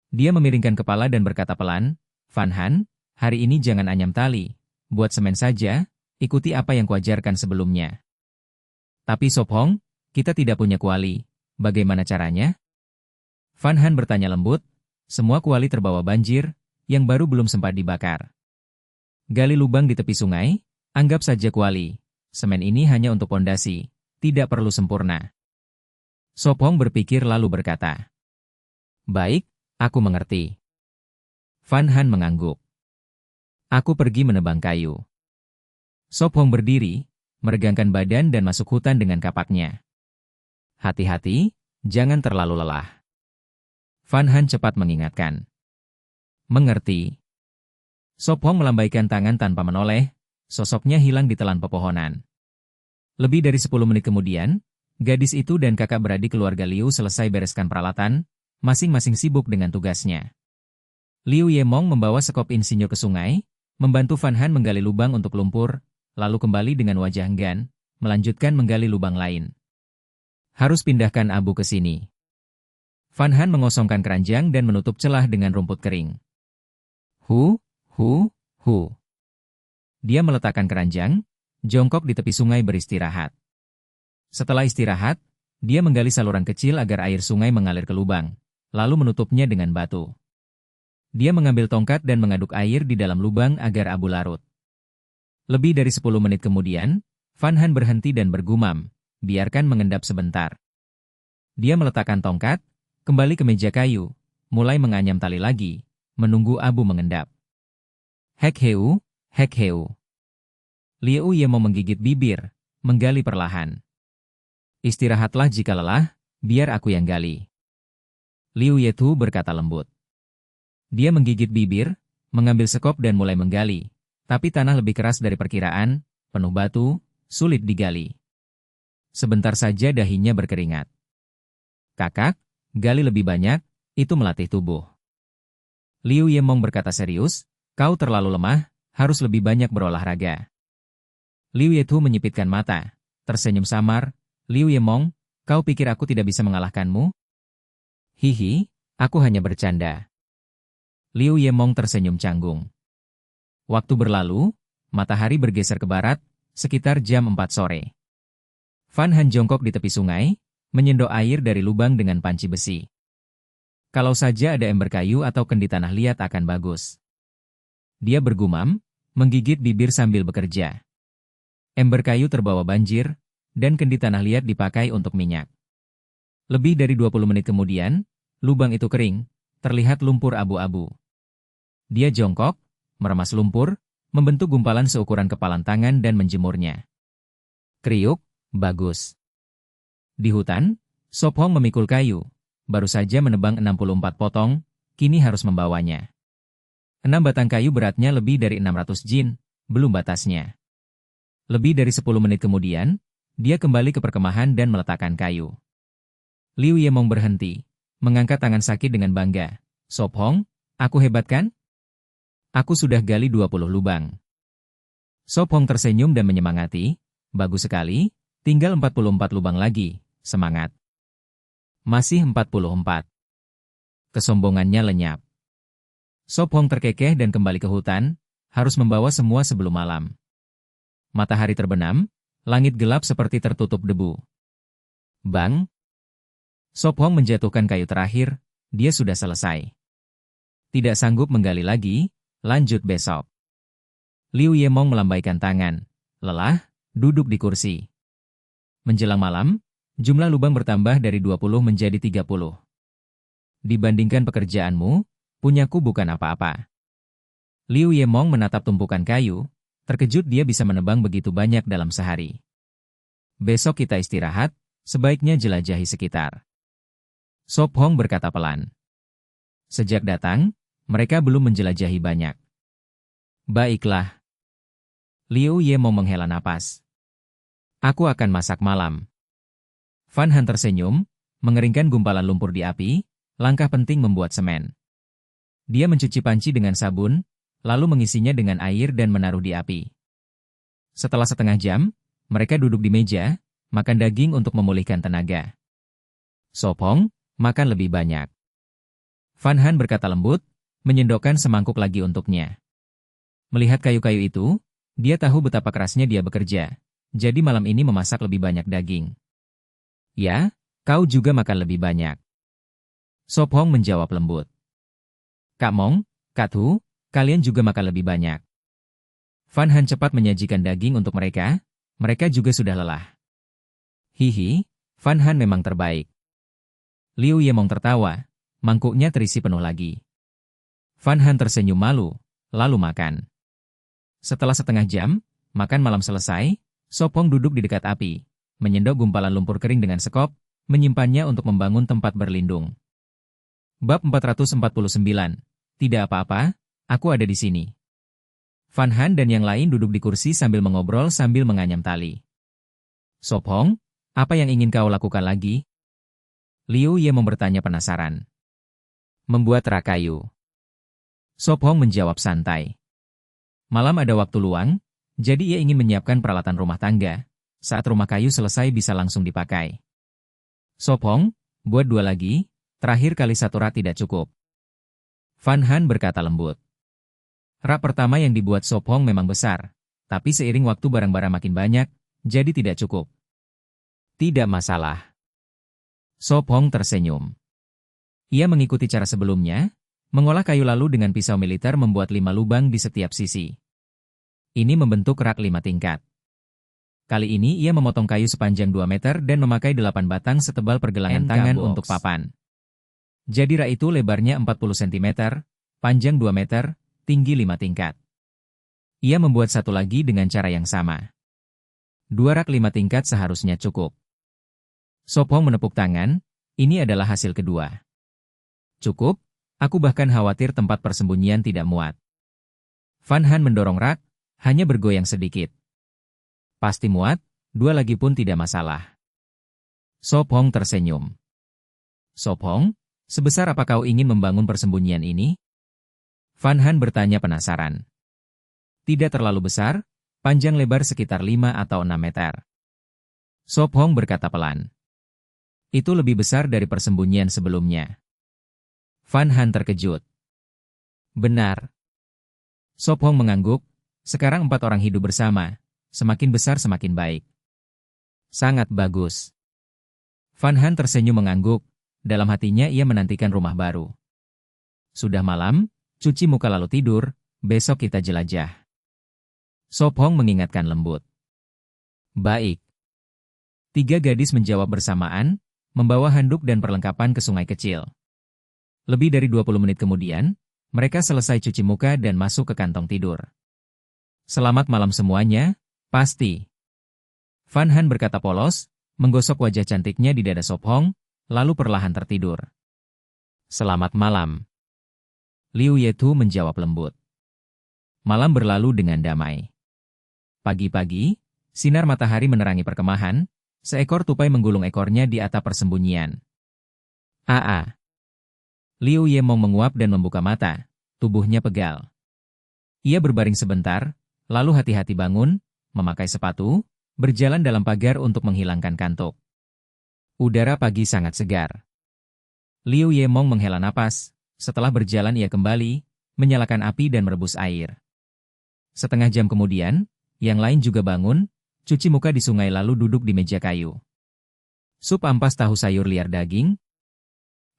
Dia memiringkan kepala dan berkata pelan, Van Han, hari ini jangan anyam tali, buat semen saja, ikuti apa yang kuajarkan sebelumnya. Tapi Sop Hong, kita tidak punya kuali, bagaimana caranya? Van Han bertanya lembut, semua kuali terbawa banjir, yang baru belum sempat dibakar. Gali lubang di tepi sungai, anggap saja kuali, semen ini hanya untuk pondasi, tidak perlu sempurna. Sop Hong berpikir lalu berkata, baik, aku mengerti. Van Han mengangguk. Aku pergi menebang kayu. Sop Hong berdiri, meregangkan badan dan masuk hutan dengan kapaknya. Hati-hati, jangan terlalu lelah. Van Han cepat mengingatkan. Mengerti. Sop Hong melambaikan tangan tanpa menoleh, sosoknya hilang di telan pepohonan. Lebih dari 10 menit kemudian, gadis itu dan kakak beradik keluarga Liu selesai bereskan peralatan, masing-masing sibuk dengan tugasnya. Liu Yemong membawa sekop insinyur ke sungai, membantu Van Han menggali lubang untuk lumpur, lalu kembali dengan wajah enggan, melanjutkan menggali lubang lain. Harus pindahkan abu ke sini. Van Han mengosongkan keranjang dan menutup celah dengan rumput kering. Hu. Dia meletakkan keranjang, jongkok di tepi sungai beristirahat. Setelah istirahat, dia menggali saluran kecil agar air sungai mengalir ke lubang, lalu menutupnya dengan batu. Dia mengambil tongkat dan mengaduk air di dalam lubang agar abu larut. Lebih dari 10 menit kemudian, Van Han berhenti dan bergumam, biarkan mengendap sebentar. Dia meletakkan tongkat, kembali ke meja kayu, mulai menganyam tali lagi, menunggu abu mengendap. Hek heu. Liu Yemong menggigit bibir, menggali perlahan. Istirahatlah jika lelah, biar aku yang gali. Liu Yetu berkata lembut. Dia menggigit bibir, mengambil sekop dan mulai menggali, tapi tanah lebih keras dari perkiraan, penuh batu, sulit digali. Sebentar saja dahinya berkeringat. Kakak, gali lebih banyak, itu melatih tubuh. Liu Yemong berkata serius, kau terlalu lemah, harus lebih banyak berolahraga. Liu Yetu menyipitkan mata, tersenyum samar, Liu Yemong, kau pikir aku tidak bisa mengalahkanmu? Hihi, aku hanya bercanda. Liu Yemong tersenyum canggung. Waktu berlalu, matahari bergeser ke barat, sekitar jam 4 sore. Van Han jongkok di tepi sungai, menyendok air dari lubang dengan panci besi. Kalau saja ada ember kayu atau kendi tanah liat akan bagus. Dia bergumam, menggigit bibir sambil bekerja. Ember kayu terbawa banjir, dan kendi tanah liat dipakai untuk minyak. Lebih dari 20 menit kemudian, lubang itu kering, terlihat lumpur abu-abu. Dia jongkok, meremas lumpur, membentuk gumpalan seukuran kepalan tangan dan menjemurnya. Kriuk, bagus. Di hutan, Sop Hong memikul kayu, baru saja menebang 64 potong, kini harus membawanya. 6 batang kayu beratnya lebih dari 600 jin, belum batasnya. Lebih dari 10 menit kemudian, dia kembali ke perkemahan dan meletakkan kayu. Liu Yemong berhenti, mengangkat tangan sakit dengan bangga. Sop Hong, aku hebat kan? Aku sudah gali 20 lubang. Sop Hong tersenyum dan menyemangati, bagus sekali, tinggal 44 lubang lagi, semangat. Masih 44. Kesombongannya lenyap. Sop Hong terkekeh dan kembali ke hutan, harus membawa semua sebelum malam. Matahari terbenam, langit gelap seperti tertutup debu. Bang! Sop Hong menjatuhkan kayu terakhir, dia sudah selesai. Tidak sanggup menggali lagi, lanjut besok. Liu Yemong melambaikan tangan, lelah, duduk di kursi. Menjelang malam, jumlah lubang bertambah dari 20 menjadi 30. Dibandingkan pekerjaanmu, punyaku bukan apa-apa. Liu Yemong menatap tumpukan kayu, terkejut dia bisa menebang begitu banyak dalam sehari. Besok kita istirahat, sebaiknya jelajahi sekitar. Sop Hong berkata pelan. Sejak datang, mereka belum menjelajahi banyak. Baiklah. Liu Yemong menghela napas. Aku akan masak malam. Van Han tersenyum, mengeringkan gumpalan lumpur di api, langkah penting membuat semen. Dia mencuci panci dengan sabun, lalu mengisinya dengan air dan menaruh di api. Setelah setengah jam, mereka duduk di meja, makan daging untuk memulihkan tenaga. Sopong, makan lebih banyak. Van Han berkata lembut, menyendokkan semangkuk lagi untuknya. Melihat kayu-kayu itu, dia tahu betapa kerasnya dia bekerja, jadi malam ini memasak lebih banyak daging. Ya, kau juga makan lebih banyak. Sopong menjawab lembut. Kak Mong, Kak Tu, kalian juga makan lebih banyak. Van Han cepat menyajikan daging untuk mereka juga sudah lelah. Hihi, Van Han memang terbaik. Liu Yemong tertawa, mangkuknya terisi penuh lagi. Van Han tersenyum malu, lalu makan. Setelah setengah jam, makan malam selesai, Sopong duduk di dekat api, menyendok gumpalan lumpur kering dengan sekop, menyimpannya untuk membangun tempat berlindung. Bab 449. Tidak apa-apa, aku ada di sini. Van Han dan yang lain duduk di kursi sambil mengobrol sambil menganyam tali. Sopong, apa yang ingin kau lakukan lagi? Liu Yemong bertanya penasaran. Membuat rak kayu. Sopong menjawab santai. Malam ada waktu luang, jadi ia ingin menyiapkan peralatan rumah tangga. Saat rumah kayu selesai bisa langsung dipakai. Sopong, buat 2 lagi. Terakhir kali 1 rak tidak cukup. Van Han berkata lembut. Rak pertama yang dibuat Sopong memang besar, tapi seiring waktu barang-barang makin banyak, jadi tidak cukup. Tidak masalah. Sopong tersenyum. Ia mengikuti cara sebelumnya, mengolah kayu lalu dengan pisau militer membuat 5 lubang di setiap sisi. Ini membentuk rak 5 tingkat. Kali ini ia memotong kayu sepanjang 2 meter dan memakai 8 batang setebal pergelangan tangan untuk papan. Jadi rak itu lebarnya 40 cm, panjang 2 meter, tinggi 5 tingkat. Ia membuat satu lagi dengan cara yang sama. 2 rak 5 tingkat seharusnya cukup. Sopong menepuk tangan, ini adalah hasil kedua. Cukup, aku bahkan khawatir tempat persembunyian tidak muat. Van Han mendorong rak, hanya bergoyang sedikit. Pasti muat, 2 lagi pun tidak masalah. Sopong tersenyum. Sopong, sebesar apa kau ingin membangun persembunyian ini? Van Han bertanya penasaran. Tidak terlalu besar, panjang lebar sekitar 5 atau 6 meter. Sopong berkata pelan. Itu lebih besar dari persembunyian sebelumnya. Van Han terkejut. Benar. Sopong mengangguk, sekarang 4 orang hidup bersama, semakin besar semakin baik. Sangat bagus. Van Han tersenyum mengangguk, dalam hatinya ia menantikan rumah baru. Sudah malam, cuci muka lalu tidur, besok kita jelajah. Sopong mengingatkan lembut. Baik. 3 gadis menjawab bersamaan, membawa handuk dan perlengkapan ke sungai kecil. Lebih dari 20 menit kemudian, mereka selesai cuci muka dan masuk ke kantong tidur. Selamat malam semuanya, pasti. Van Han berkata polos, menggosok wajah cantiknya di dada Sopong, lalu perlahan tertidur. Selamat malam. Liu Yetu menjawab lembut. Malam berlalu dengan damai. Pagi-pagi, sinar matahari menerangi perkemahan, seekor tupai menggulung ekornya di atap persembunyian. Aa. Liu Yemong menguap dan membuka mata, tubuhnya pegal. Ia berbaring sebentar, lalu hati-hati bangun, memakai sepatu, berjalan dalam pagar untuk menghilangkan kantuk. Udara pagi sangat segar. Liu Yemong menghela napas, setelah berjalan ia kembali, menyalakan api dan merebus air. Setengah jam kemudian, yang lain juga bangun, cuci muka di sungai lalu duduk di meja kayu. Sup ampas tahu sayur liar daging?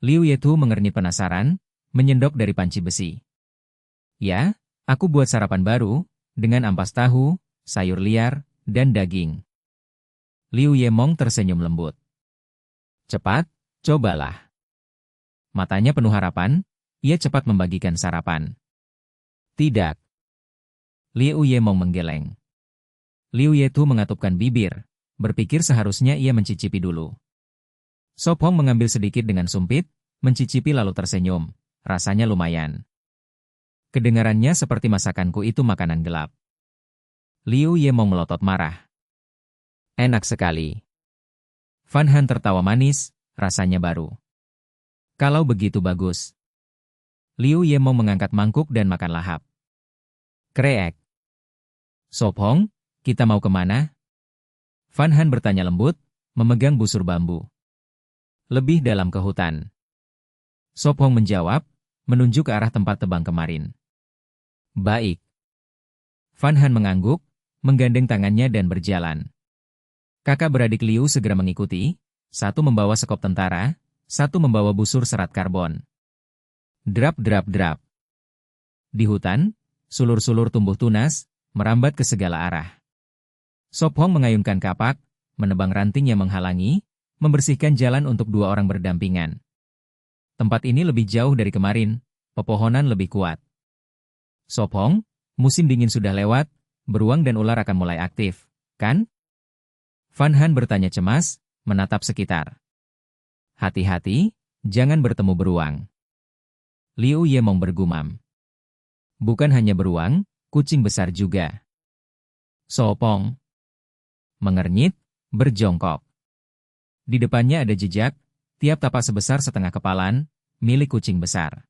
Liu Yetu mengernyit penasaran, menyendok dari panci besi. Ya, aku buat sarapan baru, dengan ampas tahu, sayur liar, dan daging. Liu Yemong tersenyum lembut. Cepat, cobalah. Matanya penuh harapan, ia cepat membagikan sarapan. Tidak. Liu Yemong menggeleng. Liu Yetu mengatupkan bibir, berpikir seharusnya ia mencicipi dulu. Sopong mengambil sedikit dengan sumpit, mencicipi lalu tersenyum, rasanya lumayan. Kedengarannya seperti masakanku itu makanan gelap. Liu Yemong melotot marah. Enak sekali. Van Han tertawa manis, rasanya baru. Kalau begitu bagus. Liu Yemong mengangkat mangkuk dan makan lahap. Kreek. Sop Hong, kita mau kemana? Van Han bertanya lembut, memegang busur bambu. Lebih dalam ke hutan. Sop Hong menjawab, menunjuk ke arah tempat tebang kemarin. Baik. Van Han mengangguk, menggandeng tangannya dan berjalan. Kakak beradik Liu segera mengikuti, satu membawa sekop tentara, satu membawa busur serat karbon. Drap drap drap. Di hutan, sulur-sulur tumbuh tunas, merambat ke segala arah. Sop Hong mengayunkan kapak, menebang ranting yang menghalangi, membersihkan jalan untuk dua orang berdampingan. Tempat ini lebih jauh dari kemarin, pepohonan lebih kuat. Sop Hong, musim dingin sudah lewat, beruang dan ular akan mulai aktif, kan? Van Han bertanya cemas, menatap sekitar. Hati-hati, jangan bertemu beruang. Liu Yemong bergumam. Bukan hanya beruang, kucing besar juga. Sopong. Mengernyit, berjongkok. Di depannya ada jejak, tiap tapak sebesar setengah kepalan, milik kucing besar.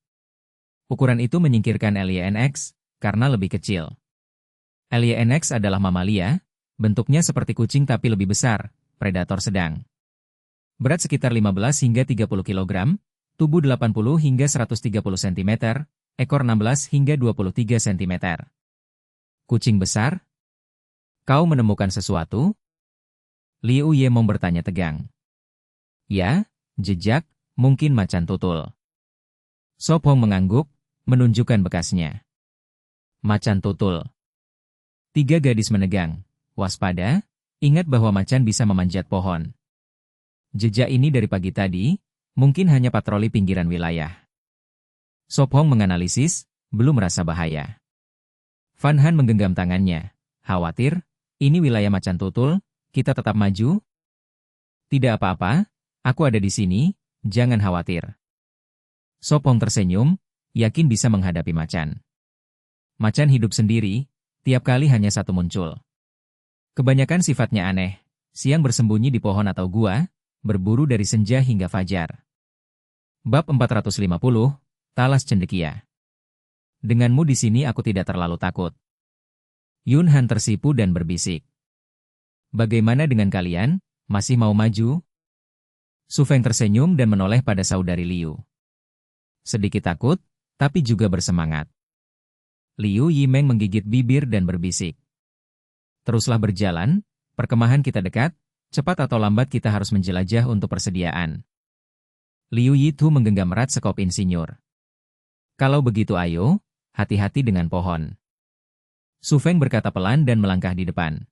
Ukuran itu menyingkirkan LYNX, karena lebih kecil. LYNX adalah mamalia, bentuknya seperti kucing tapi lebih besar, predator sedang. Berat sekitar 15 hingga 30 kg, tubuh 80 hingga 130 cm, ekor 16 hingga 23 cm. Kucing besar? Kau menemukan sesuatu? Liu Yemong bertanya tegang. Ya, jejak, mungkin macan tutul. Sop Hong mengangguk, menunjukkan bekasnya. Macan tutul. Tiga gadis menegang. Waspada, ingat bahwa macan bisa memanjat pohon. Jejak ini dari pagi tadi, mungkin hanya patroli pinggiran wilayah. Sop Hong menganalisis, belum merasa bahaya. Van Han menggenggam tangannya. Khawatir, ini wilayah macan tutul, kita tetap maju? Tidak apa-apa, aku ada di sini, jangan khawatir. Sop Hong tersenyum, yakin bisa menghadapi macan. Macan hidup sendiri, tiap kali hanya satu muncul. Kebanyakan sifatnya aneh, siang bersembunyi di pohon atau gua, berburu dari senja hingga fajar. Bab 450, Talas Cendekia. Denganmu di sini aku tidak terlalu takut. Yun Han tersipu dan berbisik. Bagaimana dengan kalian, masih mau maju? Su Feng tersenyum dan menoleh pada saudari Liu. Sedikit takut, tapi juga bersemangat. Liu Yimeng menggigit bibir dan berbisik. Teruslah berjalan, perkemahan kita dekat, cepat atau lambat kita harus menjelajah untuk persediaan. Liu Yitu menggenggam erat sekop insinyur. Kalau begitu ayo, hati-hati dengan pohon. Su Feng berkata pelan dan melangkah di depan.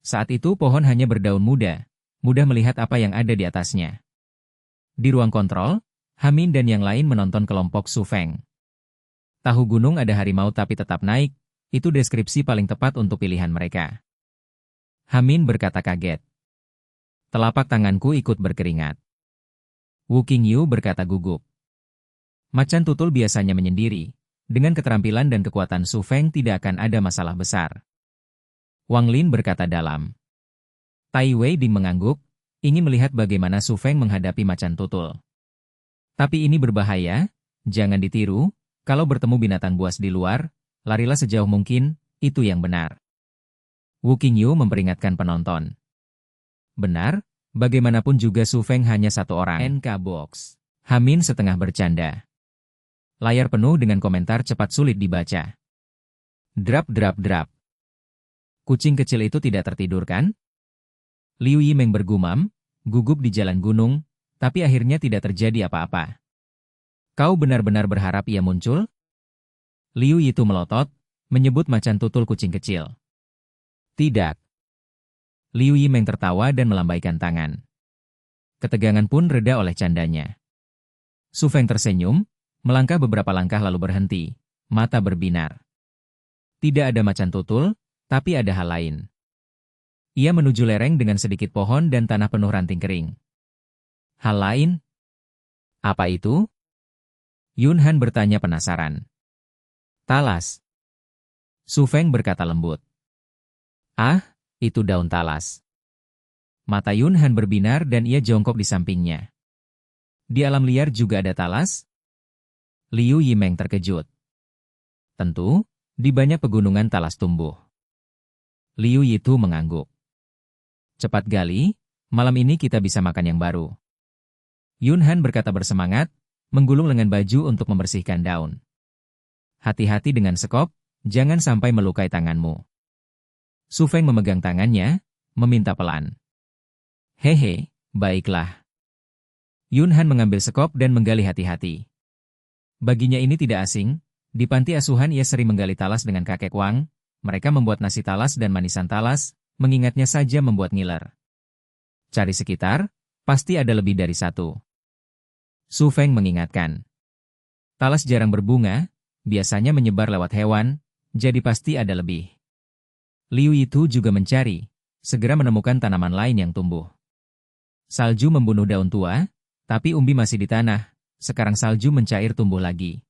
Saat itu pohon hanya berdaun muda, mudah melihat apa yang ada di atasnya. Di ruang kontrol, Hamin dan yang lain menonton kelompok Su Feng. Tahu gunung ada harimau tapi tetap naik, itu deskripsi paling tepat untuk pilihan mereka. Hamin berkata kaget. Telapak tanganku ikut berkeringat. Wu Qingyu berkata gugup. Macan tutul biasanya menyendiri, dengan keterampilan dan kekuatan Su Feng tidak akan ada masalah besar. Wang Lin berkata dalam. Tai Wei Ding mengangguk, ingin melihat bagaimana Su Feng menghadapi macan tutul. Tapi ini berbahaya, jangan ditiru, kalau bertemu binatang buas di luar, larilah sejauh mungkin, itu yang benar. Wu Qingyu memperingatkan penonton. Benar, bagaimanapun juga Su Feng hanya satu orang. NK Box. Hamin setengah bercanda. Layar penuh dengan komentar cepat sulit dibaca. Drap drap drap. Kucing kecil itu tidak tertidur kan? Liu Yimeng bergumam, gugup di jalan gunung, tapi akhirnya tidak terjadi apa-apa. Kau benar-benar berharap ia muncul? Liu Yitu melotot, menyebut macan tutul kucing kecil. Tidak. Liu Yimeng tertawa dan melambaikan tangan. Ketegangan pun reda oleh candanya. Su Feng tersenyum, melangkah beberapa langkah lalu berhenti, mata berbinar. Tidak ada macan tutul, tapi ada hal lain. Ia menuju lereng dengan sedikit pohon dan tanah penuh ranting kering. Hal lain? Apa itu? Yun Han bertanya penasaran. Talas. Su Feng berkata lembut. Ah, itu daun talas. Mata Yun Han berbinar dan ia jongkok di sampingnya. Di alam liar juga ada talas? Liu Yimeng terkejut. Tentu, di banyak pegunungan talas tumbuh. Liu Yitu mengangguk. Cepat gali, malam ini kita bisa makan yang baru. Yun Han berkata bersemangat, menggulung lengan baju untuk membersihkan daun. Hati-hati dengan sekop, jangan sampai melukai tanganmu. Su Feng memegang tangannya, meminta pelan. Hehe, baiklah. Yun Han mengambil sekop dan menggali hati-hati. Baginya ini tidak asing, di panti asuhan ia sering menggali talas dengan kakek Wang, mereka membuat nasi talas dan manisan talas, mengingatnya saja membuat ngiler. Cari sekitar, pasti ada lebih dari satu. Su Feng mengingatkan. Talas jarang berbunga, biasanya menyebar lewat hewan, jadi pasti ada lebih. Liu Yitu juga mencari, segera menemukan tanaman lain yang tumbuh. Salju membunuh daun tua, tapi umbi masih di tanah, sekarang salju mencair tumbuh lagi.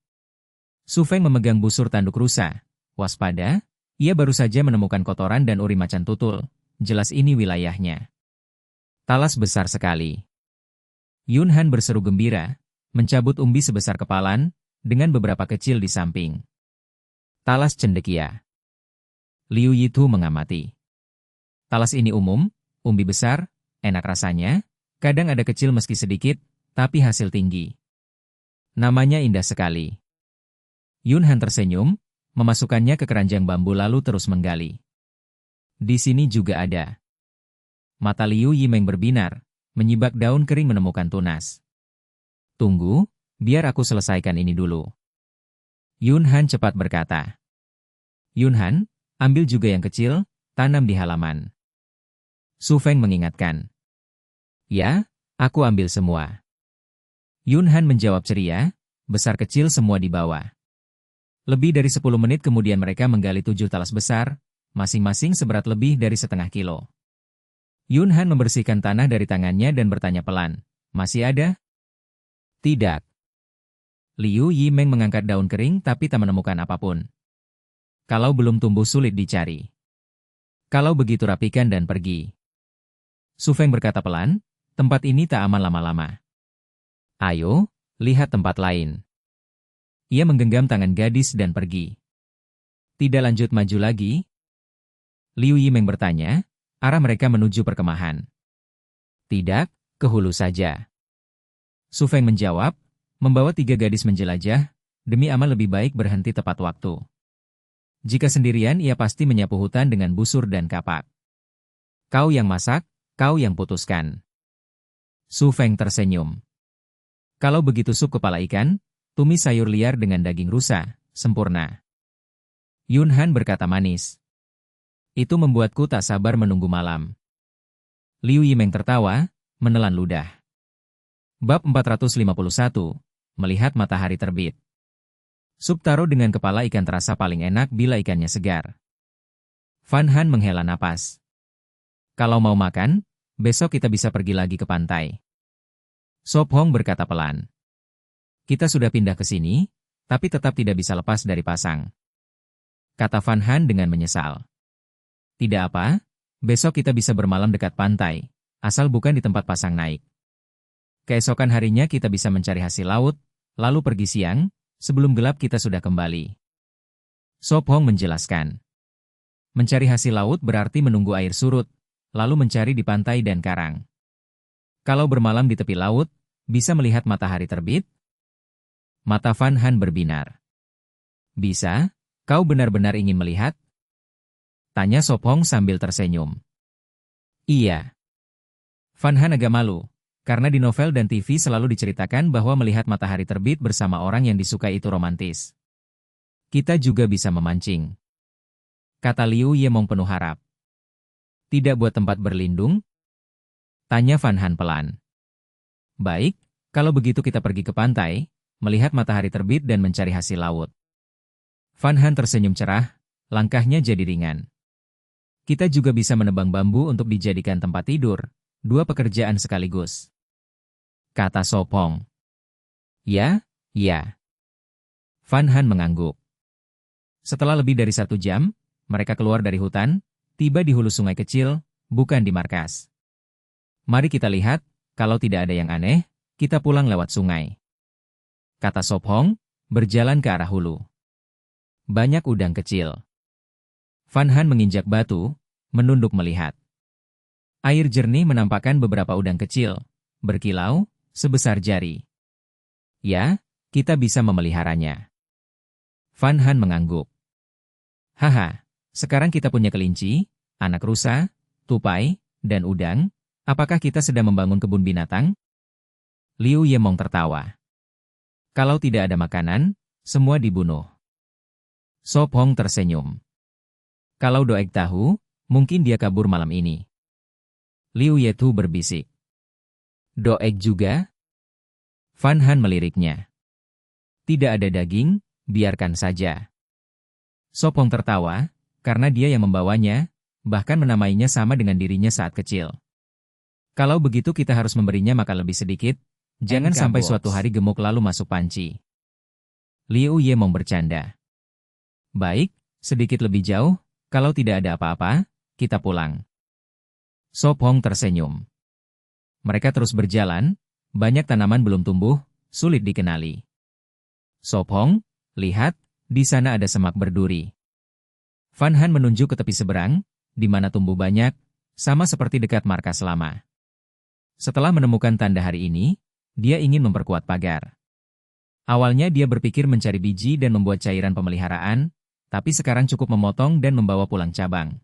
Su Feng memegang busur tanduk rusa. Waspada, ia baru saja menemukan kotoran dan uri macan tutul. Jelas ini wilayahnya. Talas besar sekali. Yun Han berseru gembira, mencabut umbi sebesar kepalan, dengan beberapa kecil di samping. Talas cendekia. Liu Yitu mengamati. Talas ini umum, umbi besar, enak rasanya, kadang ada kecil meski sedikit, tapi hasil tinggi. Namanya indah sekali. Yun Han tersenyum, memasukkannya ke keranjang bambu lalu terus menggali. Di sini juga ada. Mata Liu Yimeng berbinar, menyibak daun kering menemukan tunas. Tunggu, biar aku selesaikan ini dulu. Yun Han cepat berkata. Yun Han, ambil juga yang kecil, tanam di halaman. Su Feng mengingatkan. Ya, aku ambil semua. Yun Han menjawab ceria, besar kecil semua dibawa. Lebih dari 10 menit kemudian mereka menggali 7 talas besar, masing-masing seberat lebih dari setengah kilo. Yun Han membersihkan tanah dari tangannya dan bertanya pelan, masih ada? Tidak. Liu Yimeng mengangkat daun kering tapi tak menemukan apapun. Kalau belum tumbuh sulit dicari. Kalau begitu rapikan dan pergi. Su Feng berkata pelan, tempat ini tak aman lama-lama. Ayo, lihat tempat lain. Ia menggenggam tangan gadis dan pergi. Tidak lanjut maju lagi? Liu Yimeng bertanya, arah mereka menuju perkemahan. Tidak, ke hulu saja. Su Feng menjawab, membawa 3 gadis menjelajah, demi aman lebih baik berhenti tepat waktu. Jika sendirian ia pasti menyapu hutan dengan busur dan kapak. Kau yang masak, kau yang putuskan. Su Feng tersenyum. Kalau begitu sup kepala ikan, tumis sayur liar dengan daging rusa, sempurna. Yun Han berkata manis. Itu membuatku tak sabar menunggu malam. Liu Yimeng tertawa, menelan ludah. Bab 451, Melihat Matahari Terbit. Sup taro dengan kepala ikan terasa paling enak bila ikannya segar. Fan Han menghela napas. Kalau mau makan, besok kita bisa pergi lagi ke pantai. Sop Hong berkata pelan. Kita sudah pindah ke sini, tapi tetap tidak bisa lepas dari pasang. Kata Fan Han dengan menyesal. Tidak apa, besok kita bisa bermalam dekat pantai, asal bukan di tempat pasang naik. Keesokan harinya kita bisa mencari hasil laut, lalu pergi siang, sebelum gelap kita sudah kembali. Sop Hong menjelaskan. Mencari hasil laut berarti menunggu air surut, lalu mencari di pantai dan karang. Kalau bermalam di tepi laut, bisa melihat matahari terbit? Mata Fan Han berbinar. Bisa, kau benar-benar ingin melihat? Tanya Sop Hong sambil tersenyum. Iya. Fan Han agak malu, karena di novel dan TV selalu diceritakan bahwa melihat matahari terbit bersama orang yang disukai itu romantis. Kita juga bisa memancing. Kata Liu Yimeng penuh harap. Tidak buat tempat berlindung? Tanya Fan Han pelan. Baik, kalau begitu kita pergi ke pantai, melihat matahari terbit dan mencari hasil laut. Fan Han tersenyum cerah, langkahnya jadi ringan. Kita juga bisa menebang bambu untuk dijadikan tempat tidur, 2 pekerjaan sekaligus. Kata Sop Hong. Ya, ya. Fan Han mengangguk. Setelah lebih dari 1 jam, mereka keluar dari hutan, tiba di hulu sungai kecil, bukan di markas. Mari kita lihat, kalau tidak ada yang aneh, kita pulang lewat sungai. Kata Sop Hong, berjalan ke arah hulu. Banyak udang kecil. Van Han menginjak batu, menunduk melihat. Air jernih menampakkan beberapa udang kecil, berkilau, sebesar jari. Ya, kita bisa memeliharanya. Van Han mengangguk. Haha, sekarang kita punya kelinci, anak rusa, tupai, dan udang. Apakah kita sedang membangun kebun binatang? Liu Yemong tertawa. Kalau tidak ada makanan, semua dibunuh. Sop Hong tersenyum. Kalau Doeg tahu, mungkin dia kabur malam ini. Liu Yetu berbisik. Doeg juga? Van Han meliriknya. Tidak ada daging, biarkan saja. Sop Hong tertawa, karena dia yang membawanya, bahkan menamainya sama dengan dirinya saat kecil. Kalau begitu kita harus memberinya makan lebih sedikit, jangan sampai suatu hari gemuk lalu masuk panci. Liu Yemong bercanda. Baik, sedikit lebih jauh, kalau tidak ada apa-apa, kita pulang. Sop Hong tersenyum. Mereka terus berjalan, banyak tanaman belum tumbuh, sulit dikenali. Sop Hong, lihat, di sana ada semak berduri. Van Han menunjuk ke tepi seberang, di mana tumbuh banyak, sama seperti dekat markas lama. Setelah menemukan tanda hari ini, dia ingin memperkuat pagar. Awalnya dia berpikir mencari biji dan membuat cairan pemeliharaan, tapi sekarang cukup memotong dan membawa pulang cabang.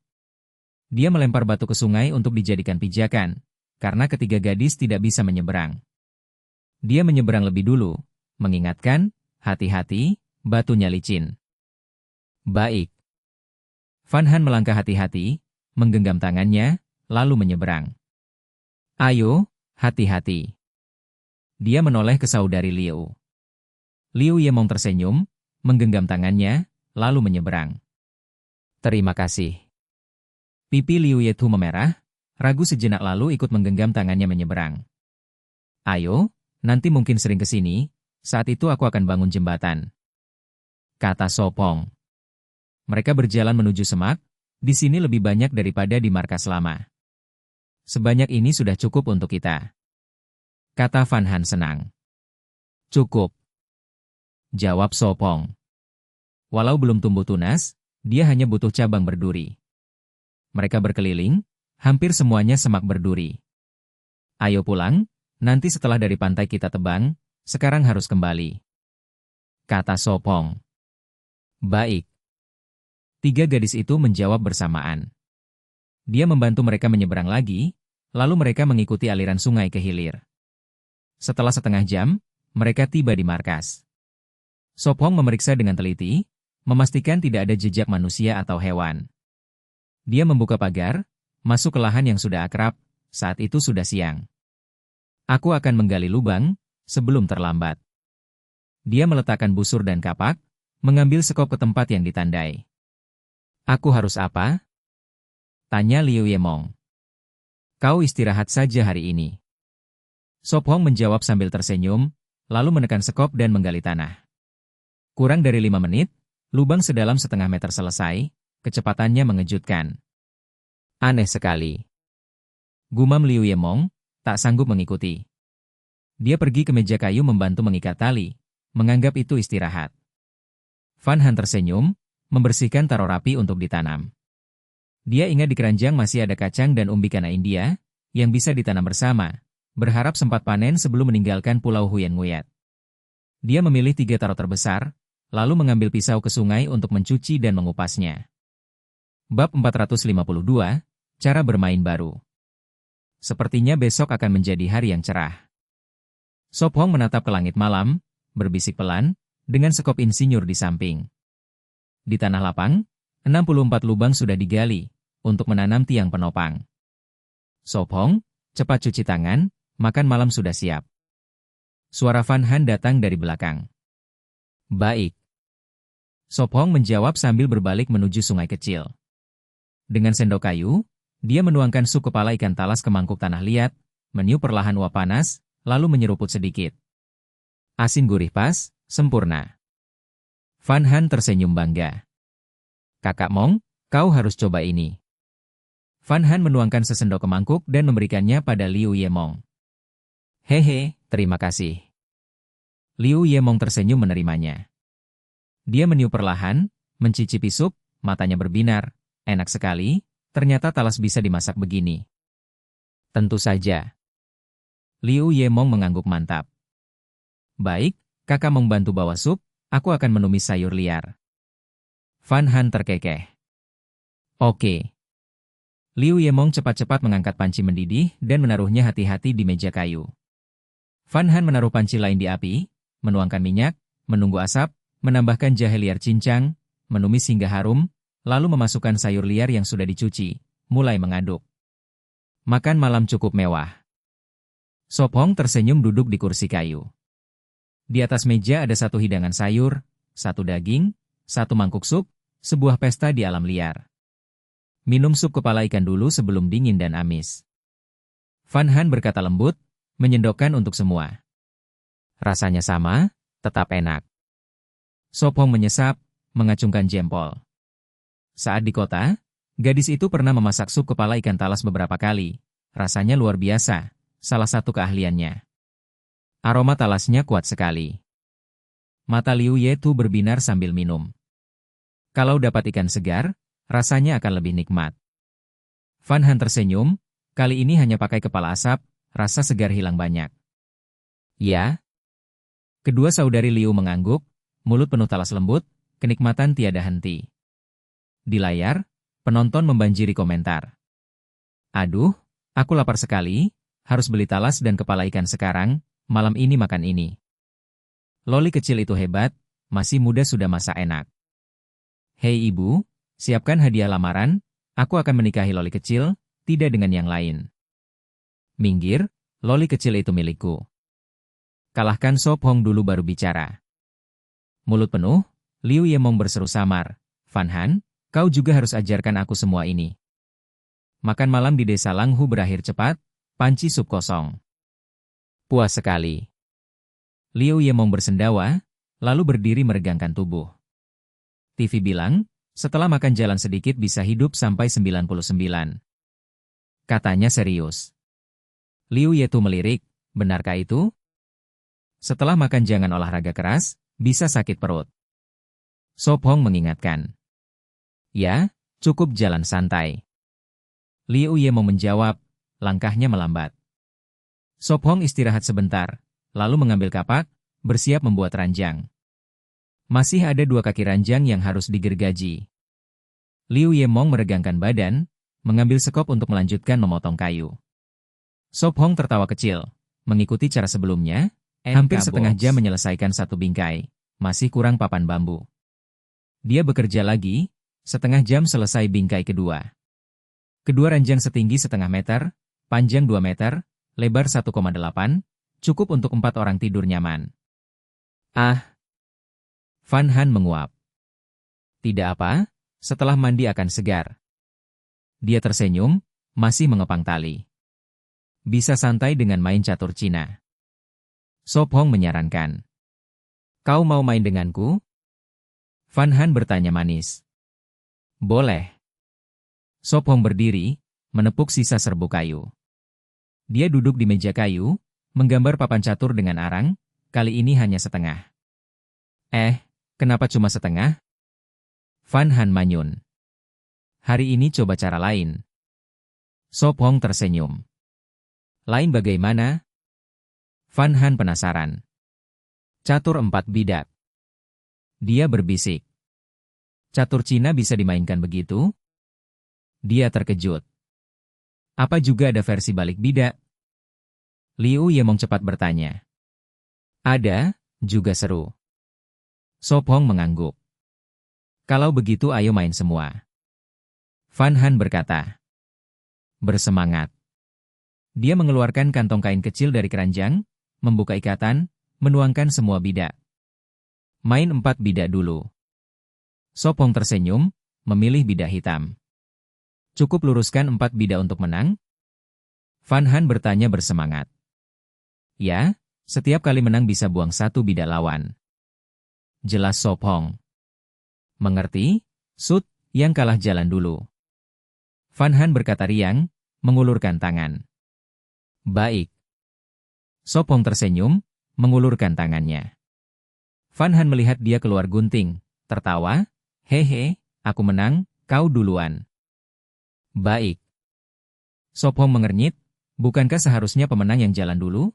Dia melempar batu ke sungai untuk dijadikan pijakan, karena ketiga gadis tidak bisa menyeberang. Dia menyeberang lebih dulu, mengingatkan, hati-hati, batunya licin. Baik. Van Han melangkah hati-hati, menggenggam tangannya, lalu menyeberang. Ayo, hati-hati. Dia menoleh ke saudari Liu. Liu Yemong tersenyum, menggenggam tangannya, lalu menyeberang. Terima kasih. Pipi Liu Yetu memerah, ragu sejenak lalu ikut menggenggam tangannya menyeberang. Ayo, nanti mungkin sering ke sini, saat itu aku akan bangun jembatan. Kata Sop Hong. Mereka berjalan menuju semak, di sini lebih banyak daripada di markas lama. Sebanyak ini sudah cukup untuk kita. Kata Van Han senang. Cukup. Jawab Sop Hong. Walau belum tumbuh tunas, dia hanya butuh cabang berduri. Mereka berkeliling, hampir semuanya semak berduri. Ayo pulang, nanti setelah dari pantai kita tebang, sekarang harus kembali. Kata Sop Hong. Baik. Tiga gadis itu menjawab bersamaan. Dia membantu mereka menyeberang lagi, lalu mereka mengikuti aliran sungai ke hilir. Setelah setengah jam, mereka tiba di markas. Sop Hong memeriksa dengan teliti, memastikan tidak ada jejak manusia atau hewan. Dia membuka pagar, masuk ke lahan yang sudah akrab, saat itu sudah siang. Aku akan menggali lubang, sebelum terlambat. Dia meletakkan busur dan kapak, mengambil sekop ke tempat yang ditandai. Aku harus apa? Tanya Liu Yemong. Kau istirahat saja hari ini. Sop Hong menjawab sambil tersenyum, lalu menekan sekop dan menggali tanah. Kurang dari 5 menit, lubang sedalam setengah meter selesai, kecepatannya mengejutkan. Aneh sekali. Gumam Liu Yemong, tak sanggup mengikuti. Dia pergi ke meja kayu membantu mengikat tali, menganggap itu istirahat. Van Han tersenyum, membersihkan taro rapi untuk ditanam. Dia ingat di keranjang masih ada kacang dan umbi kana India, yang bisa ditanam bersama, berharap sempat panen sebelum meninggalkan Pulau Huyen Nguyat. Dia memilih 3 taro terbesar, lalu mengambil pisau ke sungai untuk mencuci dan mengupasnya. Bab 452, Cara Bermain Baru. Sepertinya besok akan menjadi hari yang cerah. Sop Hong menatap ke langit malam, berbisik pelan, dengan sekop insinyur di samping. Di tanah lapang, 64 lubang sudah digali, untuk menanam tiang penopang. Sop Hong, cepat cuci tangan, makan malam sudah siap. Suara Van Han datang dari belakang. Baik. Sop Hong menjawab sambil berbalik menuju sungai kecil. Dengan sendok kayu, dia menuangkan sup kepala ikan talas ke mangkuk tanah liat, meniup perlahan uap panas, lalu menyeruput sedikit. Asin gurih pas, sempurna. Van Han tersenyum bangga. Kakak Mong, kau harus coba ini. Fan Han menuangkan sesendok ke mangkuk dan memberikannya pada Liu Yemong. Hehe, terima kasih. Liu Yemong tersenyum menerimanya. Dia meniup perlahan, mencicipi sup, matanya berbinar. Enak sekali, ternyata talas bisa dimasak begini. Tentu saja. Liu Yemong mengangguk mantap. Baik, kakak membantu bawa sup, aku akan menumis sayur liar. Fan Han terkekeh. Oke. Liu Yemong cepat-cepat mengangkat panci mendidih dan menaruhnya hati-hati di meja kayu. Fan Han menaruh panci lain di api, menuangkan minyak, menunggu asap, menambahkan jahe liar cincang, menumis hingga harum, lalu memasukkan sayur liar yang sudah dicuci, mulai mengaduk. Makan malam cukup mewah. Sop Hong tersenyum duduk di kursi kayu. Di atas meja ada satu hidangan sayur, satu daging, satu mangkuk sup, sebuah pesta di alam liar. Minum sup kepala ikan dulu sebelum dingin dan amis. Fan Han berkata lembut, menyendokkan untuk semua. Rasanya sama, tetap enak. Sop Hong menyesap, mengacungkan jempol. Saat di kota, gadis itu pernah memasak sup kepala ikan talas beberapa kali. Rasanya luar biasa, salah satu keahliannya. Aroma talasnya kuat sekali. Mata Liu Yetu berbinar sambil minum. Kalau dapat ikan segar, rasanya akan lebih nikmat. Fan Han tersenyum, kali ini hanya pakai kepala asap, rasa segar hilang banyak. Ya? Kedua saudari Liu mengangguk, mulut penuh talas lembut, kenikmatan tiada henti. Di layar, penonton membanjiri komentar. Aduh, aku lapar sekali, harus beli talas dan kepala ikan sekarang, malam ini makan ini. Loli kecil itu hebat, masih muda sudah masak enak. Hei ibu, siapkan hadiah lamaran, aku akan menikahi Loli kecil, tidak dengan yang lain. Minggir, Loli kecil itu milikku. Kalahkan Sop Hong dulu baru bicara. Mulut penuh, Liu Yemong berseru samar, Fan Han, kau juga harus ajarkan aku semua ini. Makan malam di desa Langhu berakhir cepat, panci sup kosong. Puas sekali. Liu Yemong bersendawa, lalu berdiri meregangkan tubuh. TV bilang, setelah makan jalan sedikit bisa hidup sampai 99. Katanya serius. Liu Yetu melirik, benarkah itu? Setelah makan jangan olahraga keras, bisa sakit perut. Sop Hong mengingatkan. Ya, cukup jalan santai. Liu Yemong menjawab, langkahnya melambat. Sop Hong istirahat sebentar, lalu mengambil kapak, bersiap membuat ranjang. Masih ada 2 kaki ranjang yang harus digergaji. Liu Yemong meregangkan badan, mengambil sekop untuk melanjutkan memotong kayu. Sop Hong tertawa kecil, mengikuti cara sebelumnya, hampir setengah jam menyelesaikan satu bingkai, masih kurang papan bambu. Dia bekerja lagi, setengah jam selesai bingkai kedua. Kedua ranjang setinggi setengah meter, panjang 2 meter, lebar 1,8, cukup untuk 4 orang tidur nyaman. Ah! Fan Han menguap. Tidak apa, setelah mandi akan segar. Dia tersenyum, masih mengepang tali. Bisa santai dengan main catur Cina. Sop Hong menyarankan. Kau mau main denganku? Fan Han bertanya manis. Boleh. Sop Hong berdiri, menepuk sisa serbuk kayu. Dia duduk di meja kayu, menggambar papan catur dengan arang, kali ini hanya setengah. Kenapa cuma setengah? Fan Han manyun. Hari ini coba cara lain. Sop Hong tersenyum. Lain bagaimana? Fan Han penasaran. Catur 4 bidak. Dia berbisik. Catur Cina bisa dimainkan begitu? Dia terkejut. Apa juga ada versi balik bidak? Liu Yemong cepat bertanya. Ada, juga seru. Sop Hong mengangguk. Kalau begitu ayo main semua. Fan Han berkata. Bersemangat. Dia mengeluarkan kantong kain kecil dari keranjang, membuka ikatan, menuangkan semua bidak. Main 4 bidak dulu. Sop Hong tersenyum, memilih bidak hitam. Cukup luruskan 4 bidak untuk menang? Fan Han bertanya bersemangat. Ya, setiap kali menang bisa buang 1 bidak lawan. Jelas Sop Hong. Mengerti? Sut, yang kalah jalan dulu. Van Han berkata riang, mengulurkan tangan. Baik. Sop Hong tersenyum, mengulurkan tangannya. Van Han melihat dia keluar gunting, tertawa, hehe, aku menang, kau duluan. Baik. Sop Hong mengernyit, bukankah seharusnya pemenang yang jalan dulu?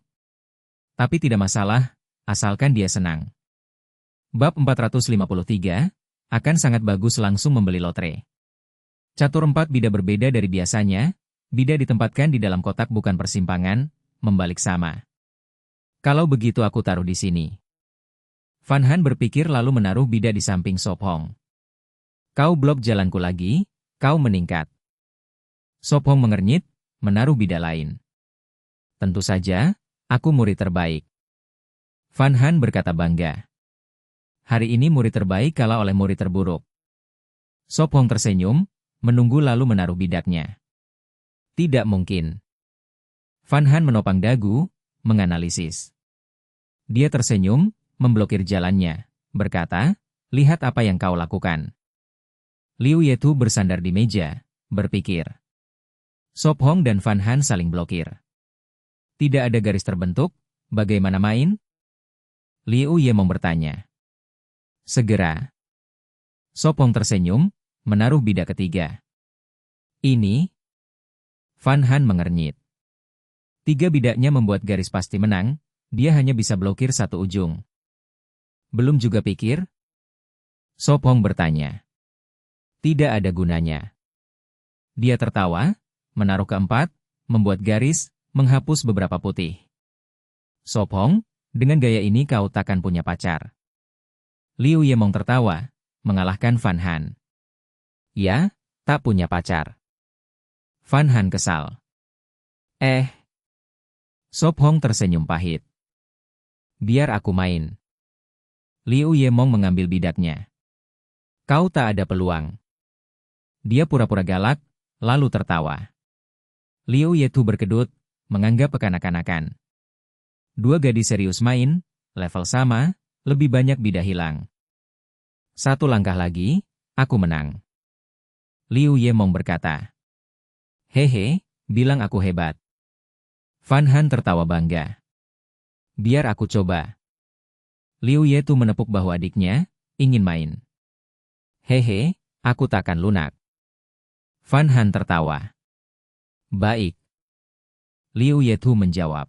Tapi tidak masalah, asalkan dia senang. Bab 453, akan sangat bagus langsung membeli lotre. Catur 4 bida berbeda dari biasanya, bida ditempatkan di dalam kotak bukan persimpangan, membalik sama. Kalau begitu aku taruh di sini. Van Han berpikir lalu menaruh bida di samping Sop Hong. Kau blok jalanku lagi, kau meningkat. Sop Hong mengernyit, menaruh bida lain. Tentu saja, aku murid terbaik. Van Han berkata bangga. Hari ini murid terbaik kalah oleh murid terburuk. Sop Hong tersenyum, menunggu lalu menaruh bidaknya. Tidak mungkin. Van Han menopang dagu, menganalisis. Dia tersenyum, memblokir jalannya, berkata, lihat apa yang kau lakukan. Liu Yetu bersandar di meja, berpikir. Sop Hong dan Van Han saling blokir. Tidak ada garis terbentuk, bagaimana main? Liu Yemong bertanya. Segera. Sop Hong tersenyum, menaruh bida ketiga. Ini? Van Han mengernyit. 3 bidaknya membuat garis pasti menang, dia hanya bisa blokir satu ujung. Belum juga pikir? Sop Hong bertanya. Tidak ada gunanya. Dia tertawa, menaruh keempat, membuat garis, menghapus beberapa putih. Sop Hong, dengan gaya ini kau takkan punya pacar. Liu Yemong tertawa, mengalahkan Van Han. Ya, tak punya pacar. Van Han kesal. Sop Hong tersenyum pahit. Biar aku main. Liu Yemong mengambil bidaknya. Kau tak ada peluang. Dia pura-pura galak, lalu tertawa. Liu Yetu berkedut, menganggap kekanak-kanakan. 2 gadis serius main, level sama, lebih banyak bida hilang. 1 langkah lagi, aku menang. Liu Yemong berkata. Hehe, bilang aku hebat. Van Han tertawa bangga. Biar aku coba. Liu Yetu menepuk bahu adiknya, ingin main. Hehe, aku takkan lunak. Van Han tertawa. Baik. Liu Yetu menjawab.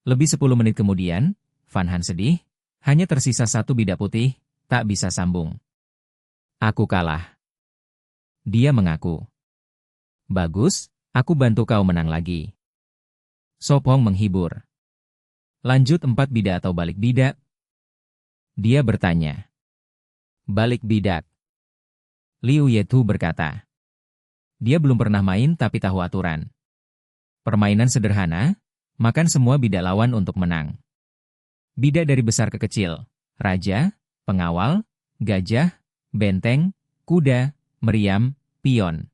Lebih 10 menit kemudian, Van Han sedih, hanya tersisa 1 bida putih, tak bisa sambung. Aku kalah. Dia mengaku. Bagus, aku bantu kau menang lagi. Sop Hong menghibur. Lanjut 4 bida atau balik bidak? Dia bertanya. Balik bidak. Liu Yetu berkata. Dia belum pernah main tapi tahu aturan. Permainan sederhana, makan semua bidak lawan untuk menang. Bidak dari besar ke kecil, raja, pengawal, gajah, benteng, kuda, meriam, pion.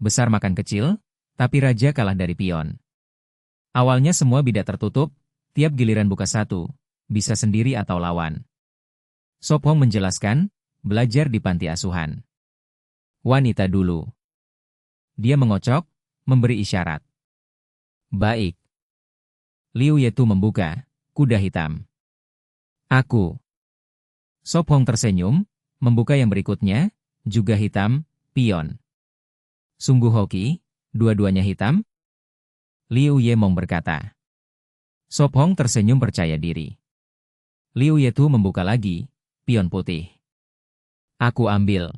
Besar makan kecil, tapi raja kalah dari pion. Awalnya semua bidak tertutup, tiap giliran buka 1, bisa sendiri atau lawan. Sop Hong menjelaskan, belajar di panti asuhan. Wanita dulu. Dia mengocok, memberi isyarat. Baik. Liu Yetu membuka, kuda hitam. Aku. Sop Hong tersenyum, membuka yang berikutnya, juga hitam, pion. Sungguh hoki, dua-duanya hitam? Liu Yemong berkata. Sop Hong tersenyum percaya diri. Liu Yetu membuka lagi, pion putih. Aku ambil.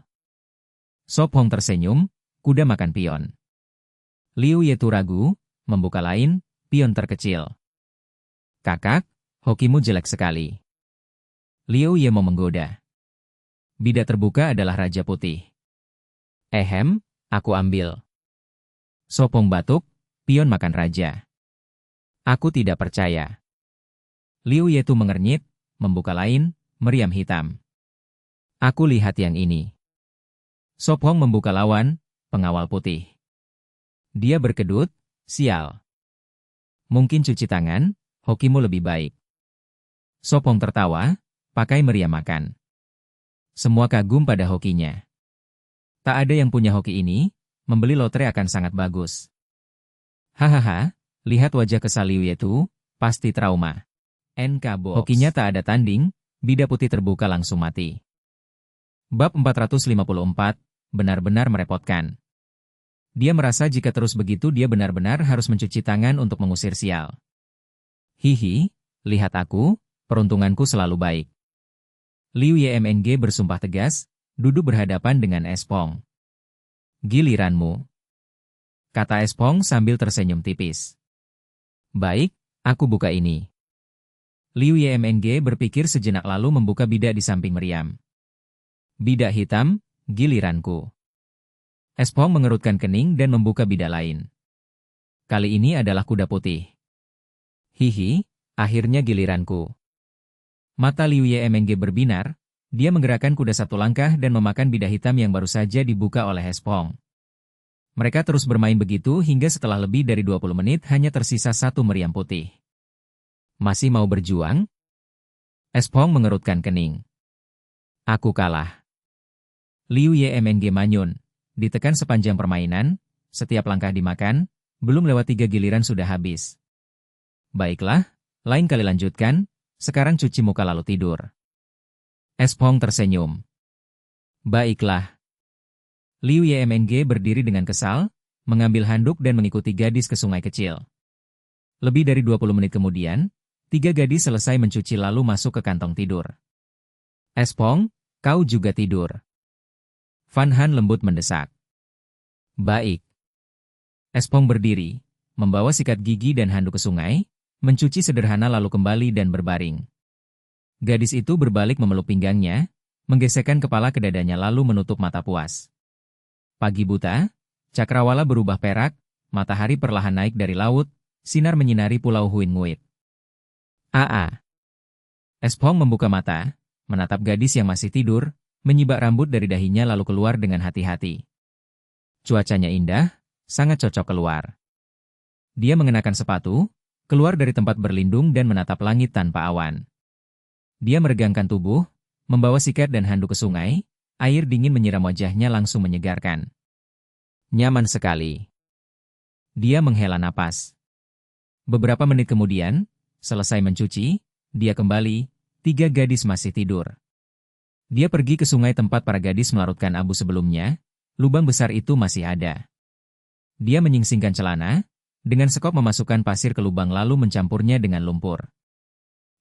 Sop Hong tersenyum, kuda makan pion. Liu Yetu ragu, membuka lain, pion terkecil. Kakak, hokimu jelek sekali. Liu Yemong menggoda. Bida terbuka adalah Raja Putih. Aku ambil. Sop Hong batuk, pion makan raja. Aku tidak percaya. Liu Yetu mengernyit, membuka lain, meriam hitam. Aku lihat yang ini. Sop Hong membuka lawan, pengawal putih. Dia berkedut, sial. Mungkin cuci tangan, hokimu lebih baik. Sop Hong tertawa, pakai meriam makan. Semua kagum pada hokinya. Tak ada yang punya hoki ini, membeli lotre akan sangat bagus. Hahaha, lihat wajah kesal Liu Yetu, pasti trauma. NK Box. Hokinya tak ada tanding, bida putih terbuka langsung mati. Bab 454, benar-benar merepotkan. Dia merasa jika terus begitu dia benar-benar harus mencuci tangan untuk mengusir sial. Hihi, lihat aku, peruntunganku selalu baik. Liu Yemng bersumpah tegas, duduk berhadapan dengan Espong. Giliranmu, kata Espong sambil tersenyum tipis. Baik, aku buka ini. Liu Yemng berpikir sejenak lalu membuka bidak di samping meriam. Bidak hitam, giliranku. Espong mengerutkan kening dan membuka bidak lain. Kali ini adalah kuda putih. Hihi, akhirnya giliranku. Mata Liu Yemng berbinar, dia menggerakkan kuda satu langkah dan memakan bidak hitam yang baru saja dibuka oleh Espong. Mereka terus bermain begitu hingga setelah lebih dari 20 menit hanya tersisa satu meriam putih. Masih mau berjuang? Espong mengerutkan kening. Aku kalah. Liu Yemng manyun, ditekan sepanjang permainan, setiap langkah dimakan, belum lewat 3 giliran sudah habis. Baiklah, lain kali lanjutkan, sekarang cuci muka lalu tidur. Espong tersenyum. Baiklah. Liu Yemng berdiri dengan kesal, mengambil handuk dan mengikuti gadis ke sungai kecil. Lebih dari 20 menit kemudian, 3 gadis selesai mencuci lalu masuk ke kantong tidur. Espong, kau juga tidur. Fan Han lembut mendesak. Baik. Espong berdiri, membawa sikat gigi dan handuk ke sungai, mencuci sederhana lalu kembali dan berbaring. Gadis itu berbalik memeluk pinggangnya, menggesekkan kepala ke dadanya lalu menutup mata puas. Pagi buta, cakrawala berubah perak, matahari perlahan naik dari laut, sinar menyinari pulau Huin Nguit. Espong membuka mata, menatap gadis yang masih tidur, menyibak rambut dari dahinya lalu keluar dengan hati-hati. Cuacanya indah, sangat cocok keluar. Dia mengenakan sepatu, keluar dari tempat berlindung dan menatap langit tanpa awan. Dia meregangkan tubuh, membawa sikat dan handuk ke sungai, air dingin menyiram wajahnya langsung menyegarkan. Nyaman sekali. Dia menghela napas. Beberapa menit kemudian, selesai mencuci, dia kembali, 3 gadis masih tidur. Dia pergi ke sungai tempat para gadis melarutkan abu sebelumnya, lubang besar itu masih ada. Dia menyingsingkan celana, dengan sekop memasukkan pasir ke lubang lalu mencampurnya dengan lumpur.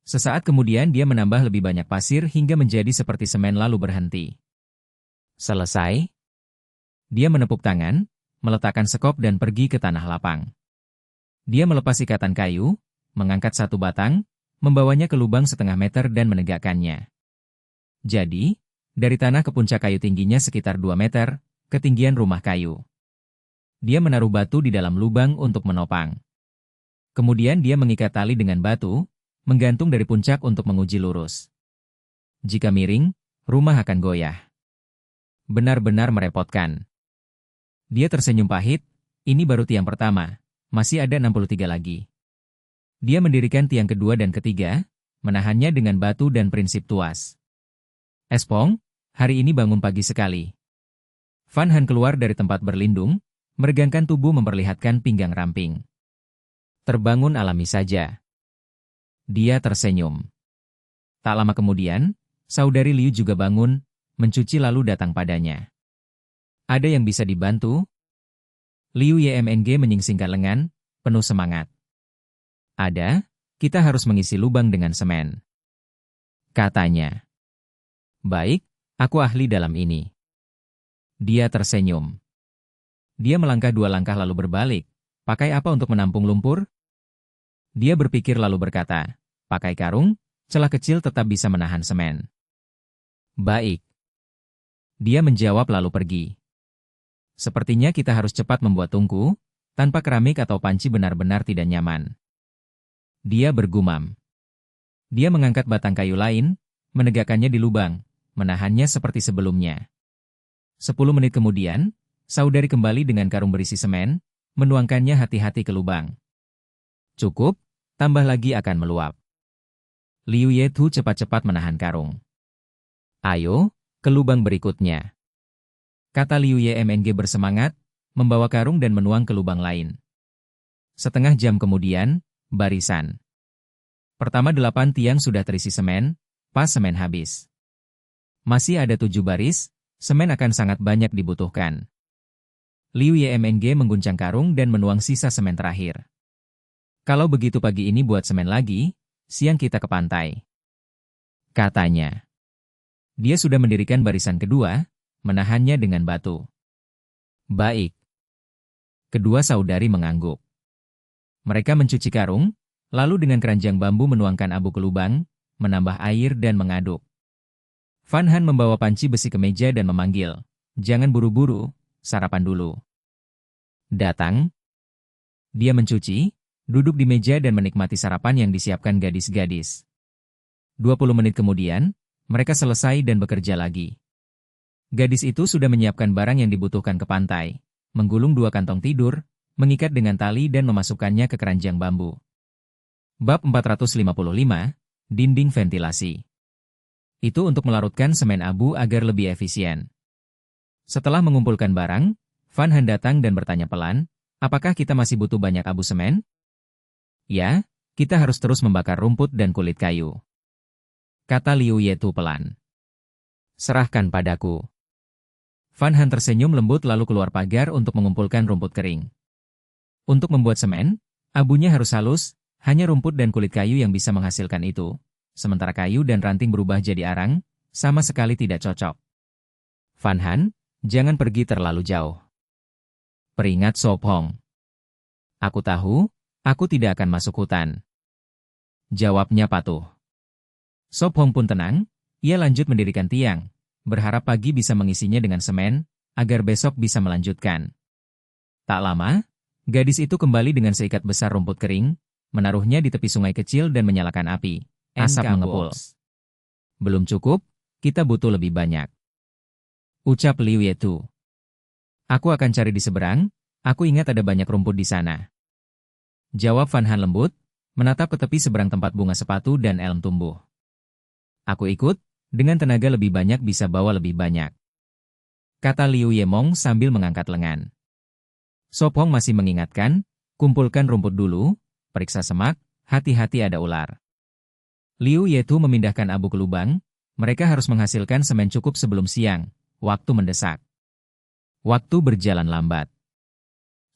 Sesaat kemudian dia menambah lebih banyak pasir hingga menjadi seperti semen lalu berhenti. Selesai. Dia menepuk tangan, meletakkan sekop dan pergi ke tanah lapang. Dia melepas ikatan kayu, mengangkat satu batang, membawanya ke lubang setengah meter dan menegakkannya. Jadi, dari tanah ke puncak kayu tingginya sekitar 2 meter, ketinggian rumah kayu. Dia menaruh batu di dalam lubang untuk menopang. Kemudian dia mengikat tali dengan batu, menggantung dari puncak untuk menguji lurus. Jika miring, rumah akan goyah. Benar-benar merepotkan. Dia tersenyum pahit, ini baru tiang pertama, masih ada 63 lagi. Dia mendirikan tiang kedua dan ketiga, menahannya dengan batu dan prinsip tuas. Espong, hari ini bangun pagi sekali. Fan Han keluar dari tempat berlindung, meregangkan tubuh memperlihatkan pinggang ramping. Terbangun alami saja. Dia tersenyum. Tak lama kemudian, saudari Liu juga bangun, mencuci lalu datang padanya. Ada yang bisa dibantu? Liu Yemng menyingsingkan lengan, penuh semangat. Ada, kita harus mengisi lubang dengan semen. Katanya. Baik, aku ahli dalam ini. Dia tersenyum. Dia melangkah 2 langkah lalu berbalik. Pakai apa untuk menampung lumpur? Dia berpikir lalu berkata, pakai karung, celah kecil tetap bisa menahan semen. Baik. Dia menjawab lalu pergi. Sepertinya kita harus cepat membuat tungku, tanpa keramik atau panci benar-benar tidak nyaman. Dia bergumam. Dia mengangkat batang kayu lain, menegakkannya di lubang, menahannya seperti sebelumnya. 10 menit kemudian, saudari kembali dengan karung berisi semen, menuangkannya hati-hati ke lubang. Cukup, tambah lagi akan meluap. Liu Yetu cepat-cepat menahan karung. Ayo, ke lubang berikutnya. Kata Liu Yemng bersemangat, membawa karung dan menuang ke lubang lain. Setengah jam kemudian, barisan pertama 8 tiang sudah terisi semen, pas semen habis. Masih ada 7 baris, semen akan sangat banyak dibutuhkan. Liu Yemng mengguncang karung dan menuang sisa semen terakhir. Kalau begitu pagi ini buat semen lagi, siang kita ke pantai. Katanya. Dia sudah mendirikan barisan kedua, menahannya dengan batu. Baik. Kedua saudari mengangguk. Mereka mencuci karung, lalu dengan keranjang bambu menuangkan abu ke lubang, menambah air dan mengaduk. Van Han membawa panci besi ke meja dan memanggil, "Jangan buru-buru, sarapan dulu." Datang. Dia mencuci, duduk di meja dan menikmati sarapan yang disiapkan gadis-gadis. 20 menit kemudian, mereka selesai dan bekerja lagi. Gadis itu sudah menyiapkan barang yang dibutuhkan ke pantai, menggulung 2 kantong tidur, mengikat dengan tali dan memasukkannya ke keranjang bambu. Bab 455, dinding ventilasi. Itu untuk melarutkan semen abu agar lebih efisien. Setelah mengumpulkan barang, Van Han datang dan bertanya pelan, "Apakah kita masih butuh banyak abu semen?" "Ya, kita harus terus membakar rumput dan kulit kayu," kata Liu Yetu pelan. "Serahkan padaku." Van Han tersenyum lembut lalu keluar pagar untuk mengumpulkan rumput kering. Untuk membuat semen, abunya harus halus, hanya rumput dan kulit kayu yang bisa menghasilkan itu, sementara kayu dan ranting berubah jadi arang, sama sekali tidak cocok. "Van Han, jangan pergi terlalu jauh," peringat Sop Hong. "Aku tahu, aku tidak akan masuk hutan," jawabnya patuh. Sop Hong pun tenang, ia lanjut mendirikan tiang, berharap pagi bisa mengisinya dengan semen, agar besok bisa melanjutkan. Tak lama, gadis itu kembali dengan seikat besar rumput kering, menaruhnya di tepi sungai kecil dan menyalakan api. Asap mengepul. "Belum cukup, kita butuh lebih banyak," ucap Liu Yetu. "Aku akan cari di seberang, aku ingat ada banyak rumput di sana," jawab Van Han lembut, menatap ke tepi seberang tempat bunga sepatu dan elm tumbuh. "Aku ikut, dengan tenaga lebih banyak bisa bawa lebih banyak," kata Liu Yemong sambil mengangkat lengan. Sop Hong masih mengingatkan, "Kumpulkan rumput dulu, periksa semak, hati-hati ada ular." Liu Yetu memindahkan abu ke lubang, mereka harus menghasilkan semen cukup sebelum siang, waktu mendesak. Waktu berjalan lambat.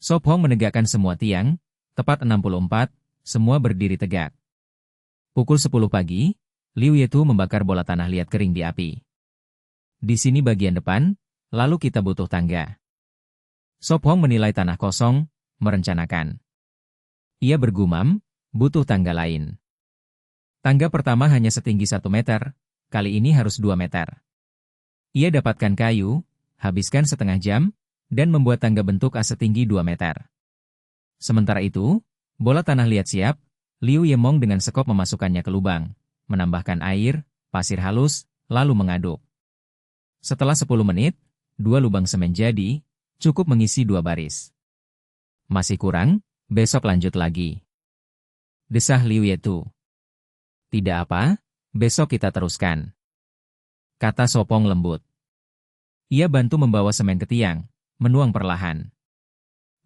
Sop Hong menegakkan semua tiang, tepat 64, semua berdiri tegak. Pukul 10 pagi, Liu Yetu membakar bola tanah liat kering di api. "Di sini bagian depan, lalu kita butuh tangga." Sop Hong menilai tanah kosong, merencanakan. Ia bergumam, butuh tangga lain. Tangga pertama hanya setinggi 1 meter, kali ini harus 2 meter. Ia dapatkan kayu, habiskan setengah jam, dan membuat tangga bentuk as setinggi 2 meter. Sementara itu, bola tanah liat siap, Liu Yemong dengan sekop memasukkannya ke lubang, menambahkan air, pasir halus, lalu mengaduk. Setelah 10 menit, 2 lubang semen jadi, cukup mengisi 2 baris. "Masih kurang, besok lanjut lagi," desah Liu Yetu. "Tidak apa, besok kita teruskan," kata Sop Hong lembut. Ia bantu membawa semen ke tiang, menuang perlahan.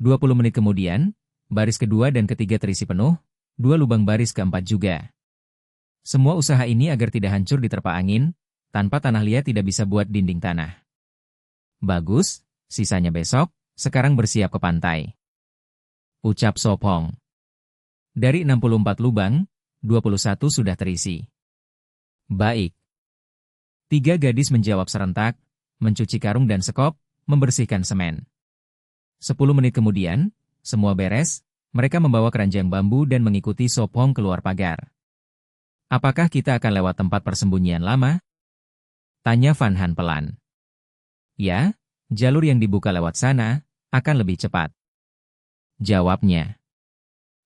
20 menit kemudian, baris kedua dan ketiga terisi penuh, 2 lubang baris keempat juga. Semua usaha ini agar tidak hancur diterpa angin, tanpa tanah liat tidak bisa buat dinding tanah. "Bagus, sisanya besok, sekarang bersiap ke pantai," ucap Sop Hong. Dari 64 lubang, 21 sudah terisi. "Baik." 3 gadis menjawab serentak, mencuci karung dan sekop, membersihkan semen. 10 menit kemudian, semua beres, mereka membawa keranjang bambu dan mengikuti Sop Hong keluar pagar. "Apakah kita akan lewat tempat persembunyian lama?" tanya Van Han pelan. "Ya, jalur yang dibuka lewat sana, akan lebih cepat," jawabnya.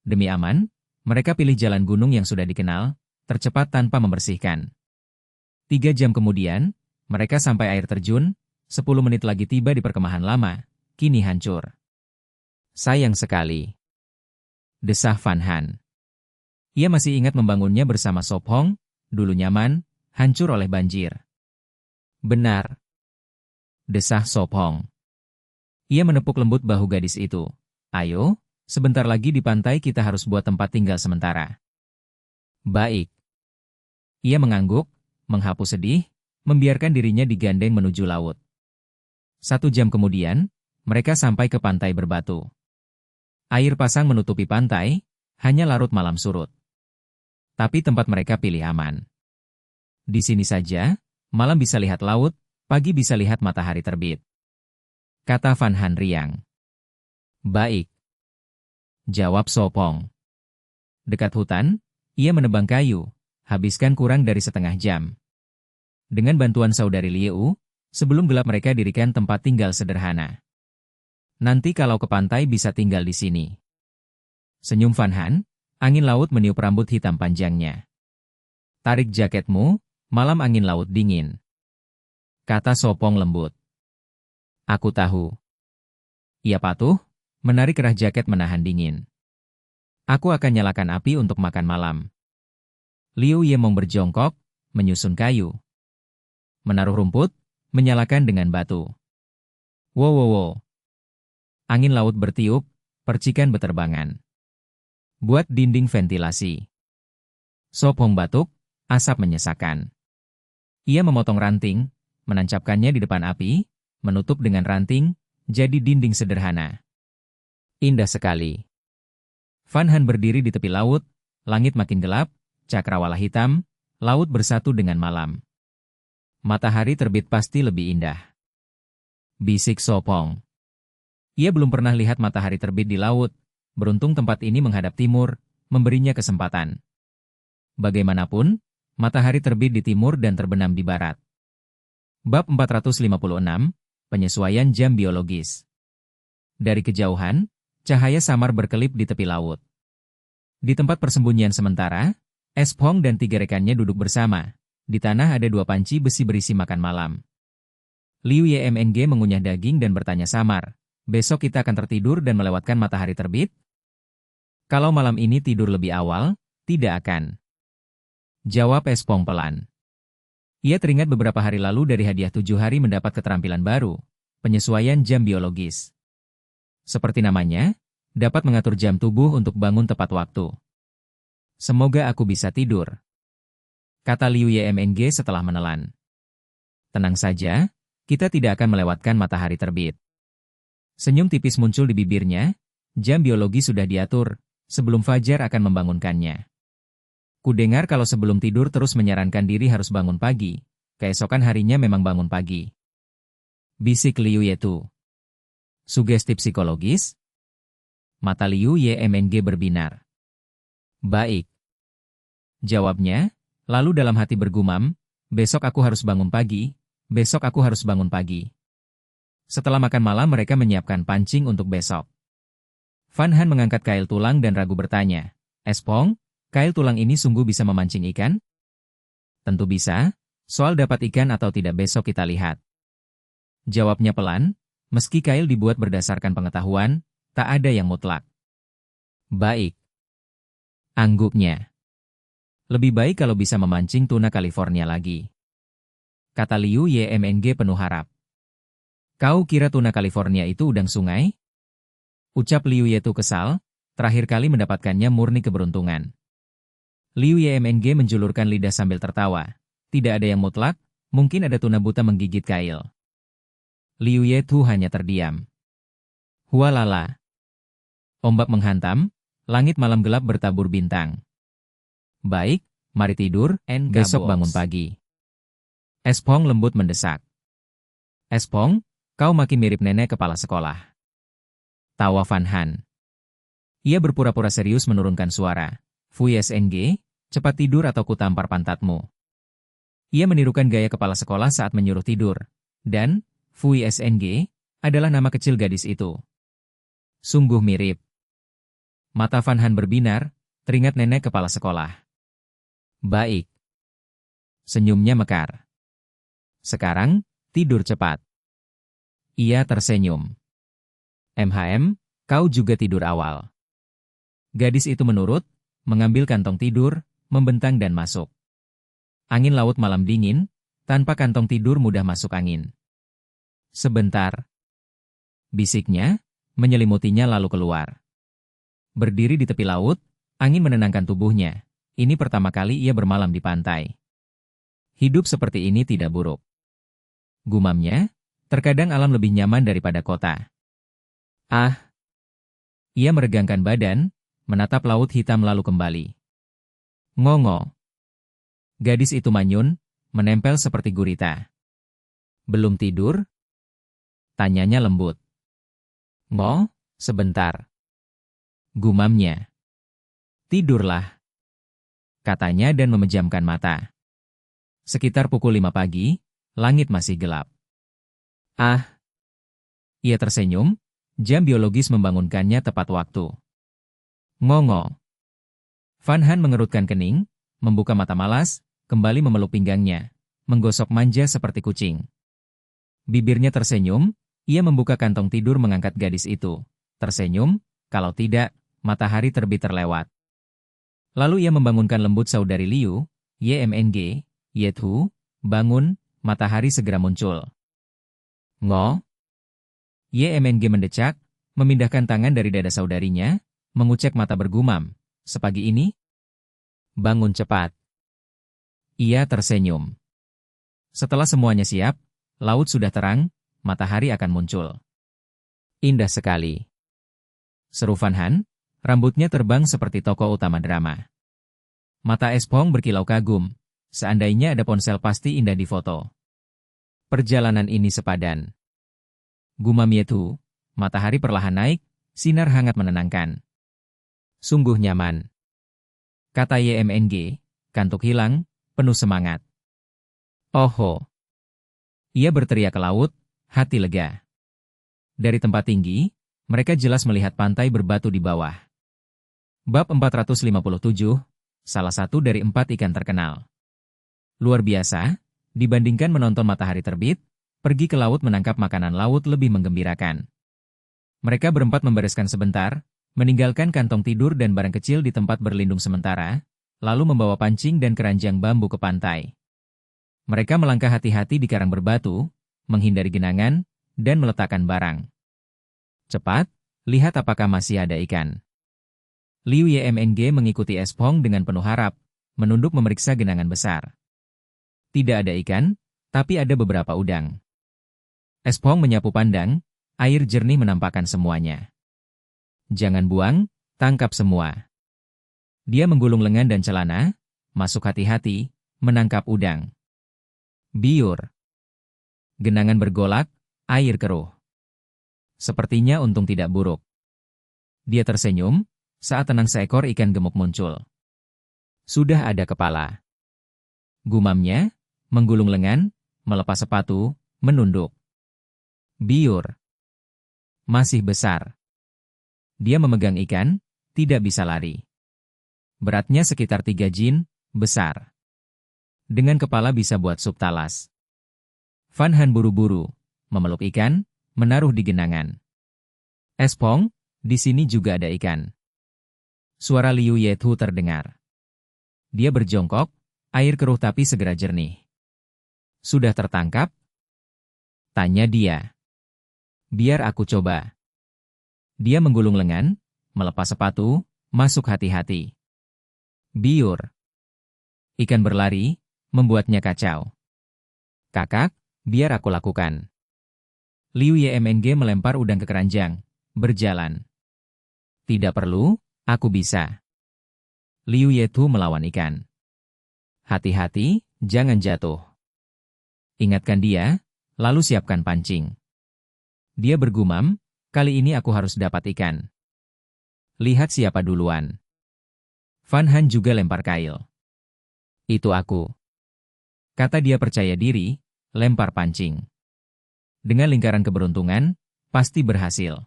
Demi aman, mereka pilih jalan gunung yang sudah dikenal, tercepat tanpa membersihkan. 3 jam kemudian, mereka sampai air terjun, 10 menit lagi tiba di perkemahan lama, kini hancur. "Sayang sekali," desah Van Han. Ia masih ingat membangunnya bersama Sop Hong, dulu nyaman, hancur oleh banjir. "Benar," desah Sop Hong. Ia menepuk lembut bahu gadis itu. Ayo, sebentar lagi di pantai kita harus buat tempat tinggal sementara. Baik. Ia mengangguk, menghapus sedih, membiarkan dirinya digandeng menuju laut. 1 jam kemudian, mereka sampai ke pantai berbatu. Air pasang menutupi pantai, hanya larut malam surut. Tapi tempat mereka pilih aman. Di sini saja, malam bisa lihat laut, pagi bisa lihat matahari terbit. Kata Van Han riang. Baik. Jawab Sopong. Dekat hutan, ia menebang kayu, habiskan kurang dari setengah jam. Dengan bantuan saudari Liu, sebelum gelap mereka dirikan tempat tinggal sederhana. Nanti kalau ke pantai bisa tinggal di sini. Senyum Van Han, angin laut meniup rambut hitam panjangnya. Tarik jaketmu, malam angin laut dingin. Kata Sopong lembut. Aku tahu. Ia patuh, menarik kerah jaket menahan dingin. Aku akan nyalakan api untuk makan malam. Liu Yemong berjongkok, menyusun kayu. Menaruh rumput, menyalakan dengan batu. Wow wow wow. Angin laut bertiup, percikan beterbangan. Buat dinding ventilasi. Sopong batuk, asap menyesakkan. Ia memotong ranting, menancapkannya di depan api, menutup dengan ranting, jadi dinding sederhana. Indah sekali. Van Han berdiri di tepi laut, langit makin gelap, cakrawala hitam, laut bersatu dengan malam. Matahari terbit pasti lebih indah. Bisik Sopong. Ia belum pernah lihat matahari terbit di laut, beruntung tempat ini menghadap timur, memberinya kesempatan. Bagaimanapun, matahari terbit di timur dan terbenam di barat. Bab 456, Penyesuaian Jam Biologis. Dari kejauhan, cahaya samar berkelip di tepi laut. Di tempat persembunyian sementara, Espong dan 3 rekannya duduk bersama. Di tanah ada 2 panci besi berisi makan malam. Liu Yemng mengunyah daging dan bertanya samar, besok kita akan tertidur dan melewatkan matahari terbit? Kalau malam ini tidur lebih awal, tidak akan. Jawab Espong pelan. Ia teringat beberapa hari lalu dari hadiah 7 hari mendapat keterampilan baru, penyesuaian jam biologis. Seperti namanya, dapat mengatur jam tubuh untuk bangun tepat waktu. Semoga aku bisa tidur. Kata Liu Yemng setelah menelan. Tenang saja, kita tidak akan melewatkan matahari terbit. Senyum tipis muncul di bibirnya, jam biologi sudah diatur, sebelum fajar akan membangunkannya. Kudengar kalau sebelum tidur terus menyarankan diri harus bangun pagi, keesokan harinya memang bangun pagi. Bisik Liu Yetu. Sugesti psikologis? Mata Liu Yemng berbinar. Baik. Jawabnya, lalu dalam hati bergumam, besok aku harus bangun pagi, besok aku harus bangun pagi. Setelah makan malam mereka menyiapkan pancing untuk besok. Van Han mengangkat kail tulang dan ragu bertanya, Espong, kail tulang ini sungguh bisa memancing ikan? Tentu bisa, soal dapat ikan atau tidak besok kita lihat. Jawabnya pelan, meski kail dibuat berdasarkan pengetahuan, tak ada yang mutlak. Baik. Angguknya. Lebih baik kalau bisa memancing tuna California lagi. Kata Liu Yemng penuh harap. Kau kira tuna California itu udang sungai? Ucap Liu Yetu kesal, terakhir kali mendapatkannya murni keberuntungan. Liu Yemng menjulurkan lidah sambil tertawa. Tidak ada yang mutlak, mungkin ada tuna buta menggigit kail. Liu Yetu hanya terdiam. Hualala. Ombak menghantam, langit malam gelap bertabur bintang. Baik, mari tidur, besok bangun pagi. Espong lembut mendesak. Espong, kau makin mirip nenek kepala sekolah. Tawa Van Han. Ia berpura-pura serius menurunkan suara. Fui SNG, cepat tidur atau kutampar pantatmu. Ia menirukan gaya kepala sekolah saat menyuruh tidur. Dan, Fui SNG, adalah nama kecil gadis itu. Sungguh mirip. Mata Van Han berbinar, teringat nenek kepala sekolah. Baik. Senyumnya mekar. Sekarang, tidur cepat. Ia tersenyum. Kau juga tidur awal. Gadis itu menurut, mengambil kantong tidur, membentang dan masuk. Angin laut malam dingin, tanpa kantong tidur mudah masuk angin. Sebentar. bisiknya, menyelimutinya lalu keluar. Berdiri di tepi laut, angin menenangkan tubuhnya. Ini pertama kali ia bermalam di pantai. Hidup seperti ini tidak buruk. Gumamnya, terkadang alam lebih nyaman daripada kota. Ah! Ia meregangkan badan, menatap laut hitam lalu kembali. Ngongo. Gadis itu manyun, menempel seperti gurita. Belum tidur? Tanyanya lembut. Sebentar. Gumamnya. Tidurlah. Katanya dan memejamkan mata. Sekitar pukul 5 pagi, langit masih gelap. Ah! Ia tersenyum, jam biologis membangunkannya tepat waktu. Ngongo. Van Han mengerutkan kening, membuka mata malas, kembali memeluk pinggangnya, menggosok manja seperti kucing. Bibirnya tersenyum, ia membuka kantong tidur mengangkat gadis itu. Tersenyum, kalau tidak, matahari terbit terlewat. Lalu ia membangunkan lembut saudari Liu, YMNG, Yethu, bangun, matahari segera muncul. YMNG mendecak, memindahkan tangan dari dada saudarinya, mengucek mata bergumam, sepagi ini? Bangun cepat. Ia tersenyum. Setelah semuanya siap, laut sudah terang, matahari akan muncul. Indah sekali. Seru Van Han, rambutnya terbang seperti tokoh utama drama. Mata Espong berkilau kagum, seandainya ada ponsel pasti indah di foto. Perjalanan ini sepadan. Gumam Yethu, matahari perlahan naik, sinar hangat menenangkan. Sungguh nyaman. Kata YMNG, kantuk hilang, penuh semangat. Oho. Ia berteriak ke laut, hati lega. Dari tempat tinggi, mereka jelas melihat pantai berbatu di bawah. Bab 457, salah satu dari 4 ikan terkenal. Luar biasa, dibandingkan menonton matahari terbit, pergi ke laut menangkap makanan laut lebih menggembirakan. Mereka berempat membereskan sebentar, meninggalkan kantong tidur dan barang kecil di tempat berlindung sementara, lalu membawa pancing dan keranjang bambu ke pantai. Mereka melangkah hati-hati di karang berbatu, menghindari genangan, dan meletakkan barang. Cepat, lihat apakah masih ada ikan. Liu YMNG mengikuti Espong dengan penuh harap, menunduk memeriksa genangan besar. Tidak ada ikan, tapi ada beberapa udang. Espong menyapu pandang, air jernih menampakkan semuanya. Jangan buang, tangkap semua. Dia menggulung lengan dan celana, masuk hati-hati, menangkap udang. Biur. Genangan bergolak, air keruh. Sepertinya untung tidak buruk. Dia tersenyum, saat tenang seekor ikan gemuk muncul. Sudah ada kepala. Gumamnya, menggulung lengan, melepas sepatu, menunduk. Biur. Masih besar. Dia memegang ikan, tidak bisa lari. Beratnya sekitar 3 jin, besar. Dengan kepala bisa buat sup talas. Van Han buru-buru, memeluk ikan, menaruh di genangan. Espong, di sini juga ada ikan. Suara Liu Yethu terdengar. Dia berjongkok, air keruh tapi segera jernih. Sudah tertangkap? Tanya dia. Biar aku coba. Dia menggulung lengan, melepas sepatu, masuk hati-hati. Biur. Ikan berlari, membuatnya kacau. Kakak, biar aku lakukan. Liu YMNG melempar udang ke keranjang, berjalan. Tidak perlu, aku bisa. Liu Yethu melawan ikan. Hati-hati, jangan jatuh. Ingatkan dia, lalu siapkan pancing. Dia bergumam, kali ini aku harus dapat ikan. Lihat siapa duluan. Van Han juga lempar kail. Itu aku. Kata dia percaya diri, lempar pancing. Dengan lingkaran keberuntungan, pasti berhasil.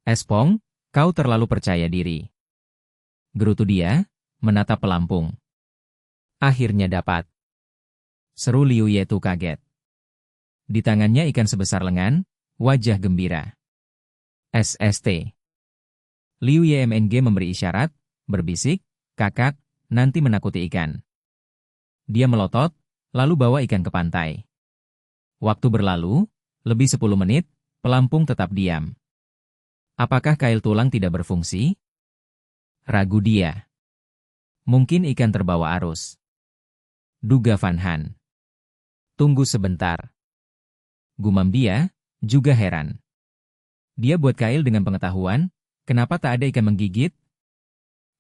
Espong, kau terlalu percaya diri. Gerutu dia, menatap pelampung. Akhirnya dapat. Seru Liu Yethu kaget. Di tangannya ikan sebesar lengan, wajah gembira. SST. Liu YMNG memberi isyarat, berbisik, kakak, nanti menakuti ikan. Dia melotot, lalu bawa ikan ke pantai. Waktu berlalu, lebih 10 menit, Pelampung tetap diam. Apakah kail tulang tidak berfungsi? Ragu dia. Mungkin ikan terbawa arus. Duga Van Han. Tunggu sebentar. Gumam dia, juga heran. Dia buat kail dengan pengetahuan, kenapa tak ada ikan menggigit?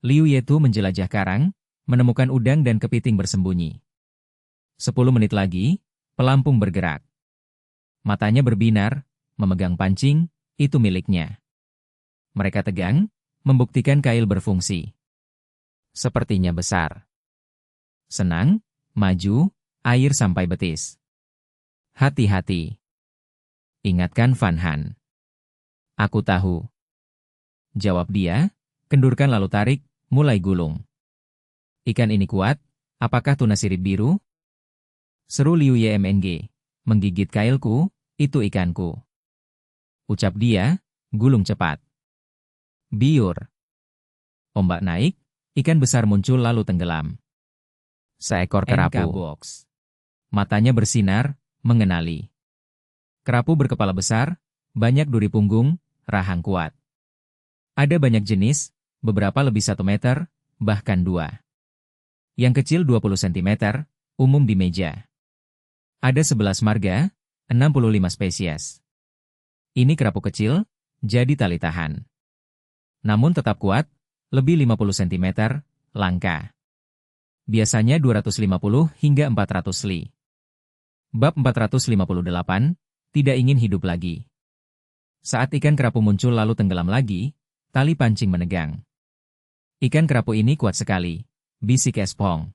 Liu Yetu menjelajah karang, menemukan udang dan kepiting bersembunyi. 10 menit lagi, pelampung bergerak. Matanya berbinar, memegang pancing, itu miliknya. Mereka tegang, membuktikan kail berfungsi. Sepertinya besar. Senang, maju, air sampai betis. Hati-hati. Ingatkan Van Han. Aku tahu. Jawab dia, kendurkan lalu tarik, mulai gulung. Ikan ini kuat, apakah tuna sirip biru? Seru Liu Yemng. Menggigit kailku, itu ikanku. Ucap dia, gulung cepat. Biur. Ombak naik, ikan besar muncul lalu tenggelam. Seekor kerapu. Matanya bersinar, mengenali. Kerapu berkepala besar, banyak duri punggung, rahang kuat. Ada banyak jenis, beberapa lebih 1 meter, bahkan 2. Yang kecil 20 cm, umum di meja. Ada 11 marga, 65 spesies. Ini kerapu kecil, jadi tali tahan. Namun tetap kuat, lebih 50 cm, langka. Biasanya 250 hingga 400 li. Bab 458, tidak ingin hidup lagi. Saat ikan kerapu muncul lalu tenggelam lagi, tali pancing menegang. Ikan kerapu ini kuat sekali, bisik Espong.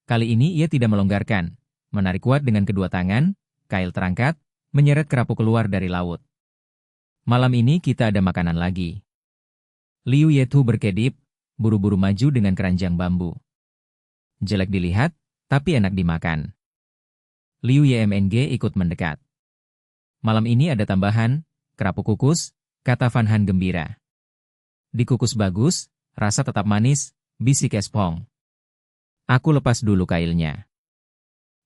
Kali ini ia tidak melonggarkan, menarik kuat dengan kedua tangan, kail terangkat, menyeret kerapu keluar dari laut. Malam ini kita ada makanan lagi. Liu Yetu berkedip, buru-buru maju dengan keranjang bambu. Jelek dilihat, tapi enak dimakan. Liu Yemng ikut mendekat. Malam ini ada tambahan, kerapu kukus, kata Van Han gembira. Dikukus bagus, rasa tetap manis, bisik Espong. Aku lepas dulu kailnya.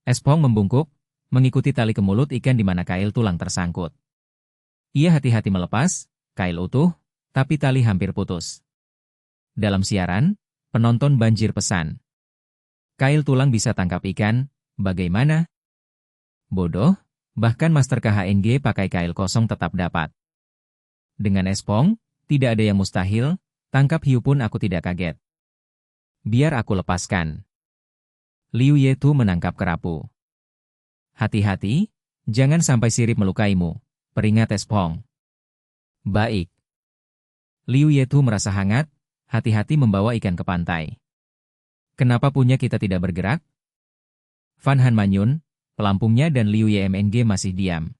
Espong membungkuk, mengikuti tali ke mulut ikan di mana kail tulang tersangkut. Ia hati-hati melepas, kail utuh, tapi tali hampir putus. Dalam siaran, penonton banjir pesan. Kail tulang bisa tangkap ikan, bagaimana? Bodoh, bahkan Master KHNG pakai kail kosong tetap dapat. Dengan Espong, tidak ada yang mustahil, tangkap hiu pun aku tidak kaget. Biar aku lepaskan. Liu Yetu menangkap kerapu. Hati-hati, jangan sampai sirip melukaimu, peringat Espong. Baik. Liu Yetu merasa hangat, hati-hati membawa ikan ke pantai. Kenapa punya kita tidak bergerak? Van Han manyun, pelampungnya dan Liu Yemng masih diam.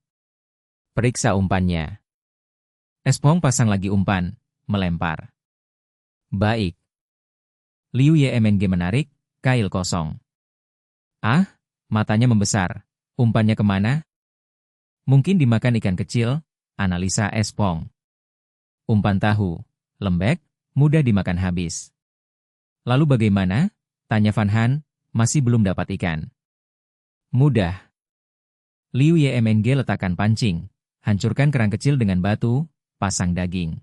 Periksa umpannya. Espong pasang lagi umpan, melempar. Baik. Liu Yemng menarik, kail kosong. Ah, matanya membesar. Umpannya kemana? Mungkin dimakan ikan kecil, analisa Espong. Umpan tahu, lembek, mudah dimakan habis. Lalu bagaimana? Tanya Van Han, masih belum dapat ikan. Mudah. Liu Yemng letakkan pancing, hancurkan kerang kecil dengan batu, pasang daging.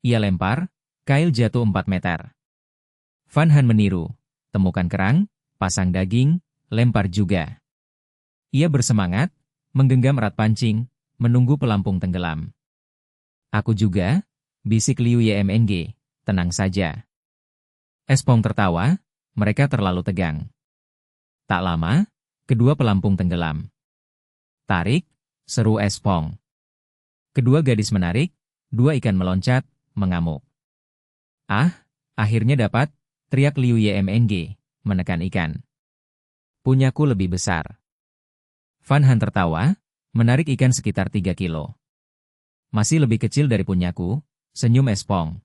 Ia lempar, kail jatuh 4 meter. Van Han meniru, temukan kerang, pasang daging, lempar juga. Ia bersemangat, menggenggam erat pancing, menunggu pelampung tenggelam. Aku juga, bisik Liu Yemng, tenang saja. Espong tertawa, mereka terlalu tegang. Tak lama, kedua pelampung tenggelam. Tarik, seru Espong. Kedua gadis menarik, 2 ikan meloncat, mengamuk. Ah, akhirnya dapat, teriak Liu Yemng, menekan ikan. Punyaku lebih besar. Van Han tertawa, menarik ikan sekitar 3 kilo. Masih lebih kecil dari punyaku, senyum Espong.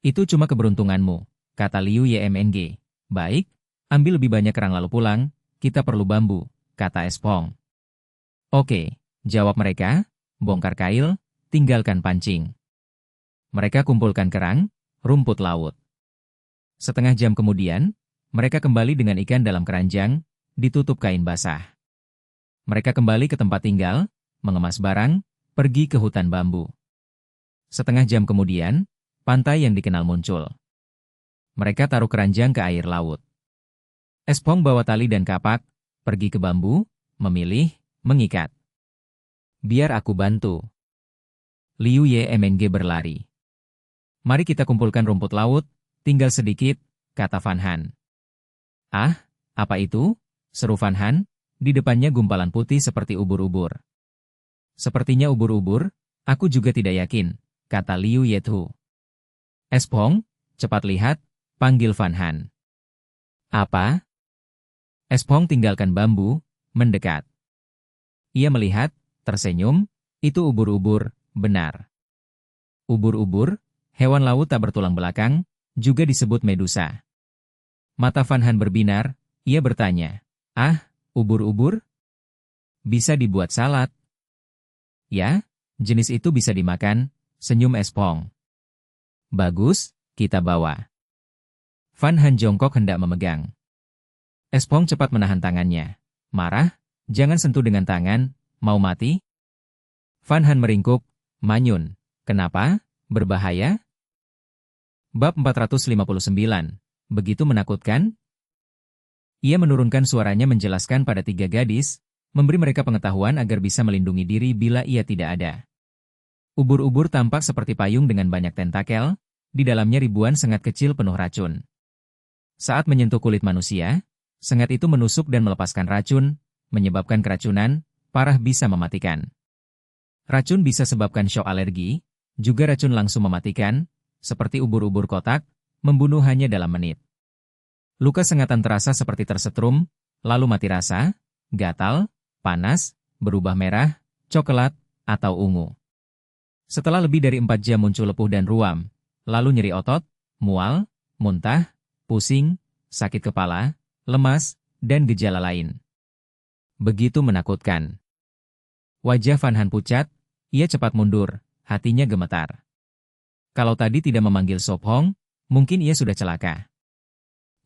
Itu cuma keberuntunganmu, kata Liu Yemng. Baik, ambil lebih banyak kerang lalu pulang, kita perlu bambu, kata Espong. Oke, jawab mereka, bongkar kail, tinggalkan pancing. Mereka kumpulkan kerang, rumput laut. Setengah jam kemudian, mereka kembali dengan ikan dalam keranjang, ditutup kain basah. Mereka kembali ke tempat tinggal, mengemas barang, pergi ke hutan bambu. Setengah jam kemudian, pantai yang dikenal muncul. Mereka taruh keranjang ke air laut. Espong bawa tali dan kapak, pergi ke bambu, memilih, mengikat. Biar aku bantu. Liu Yemeng berlari. Mari kita kumpulkan rumput laut, tinggal sedikit, kata Van Han. Ah, apa itu? Seru Van Han, di depannya gumpalan putih seperti ubur-ubur. Sepertinya ubur-ubur, aku juga tidak yakin, kata Liu Yethu. Espong, cepat lihat, panggil Van Han. Apa? Espong tinggalkan bambu, mendekat. Ia melihat, tersenyum, itu ubur-ubur, benar. Ubur-ubur, hewan laut tak bertulang belakang, juga disebut medusa. Mata Van Han berbinar, ia bertanya, ah, ubur-ubur? Bisa dibuat salad. Ya, jenis itu bisa dimakan, senyum Espong. Bagus, kita bawa. Van Han jongkok hendak memegang. Espong cepat menahan tangannya. Marah, jangan sentuh dengan tangan, mau mati? Van Han meringkuk, manyun. Kenapa? Berbahaya? Bab 459. Begitu menakutkan? Ia menurunkan suaranya menjelaskan pada 3 gadis, memberi mereka pengetahuan agar bisa melindungi diri bila ia tidak ada. Ubur-ubur tampak seperti payung dengan banyak tentakel, di dalamnya ribuan sengat kecil penuh racun. Saat menyentuh kulit manusia, sengat itu menusuk dan melepaskan racun, menyebabkan keracunan, parah bisa mematikan. Racun bisa sebabkan syok alergi, juga racun langsung mematikan, seperti ubur-ubur kotak, membunuh hanya dalam menit. Luka sengatan terasa seperti tersetrum, lalu mati rasa, gatal, panas, berubah merah, coklat, atau ungu. Setelah lebih dari 4 jam muncul lepuh dan ruam, lalu nyeri otot, mual, muntah, pusing, sakit kepala, lemas, dan gejala lain. Begitu menakutkan. Wajah Van Han pucat, ia cepat mundur, hatinya gemetar. Kalau tadi tidak memanggil Sop Hong, mungkin ia sudah celaka.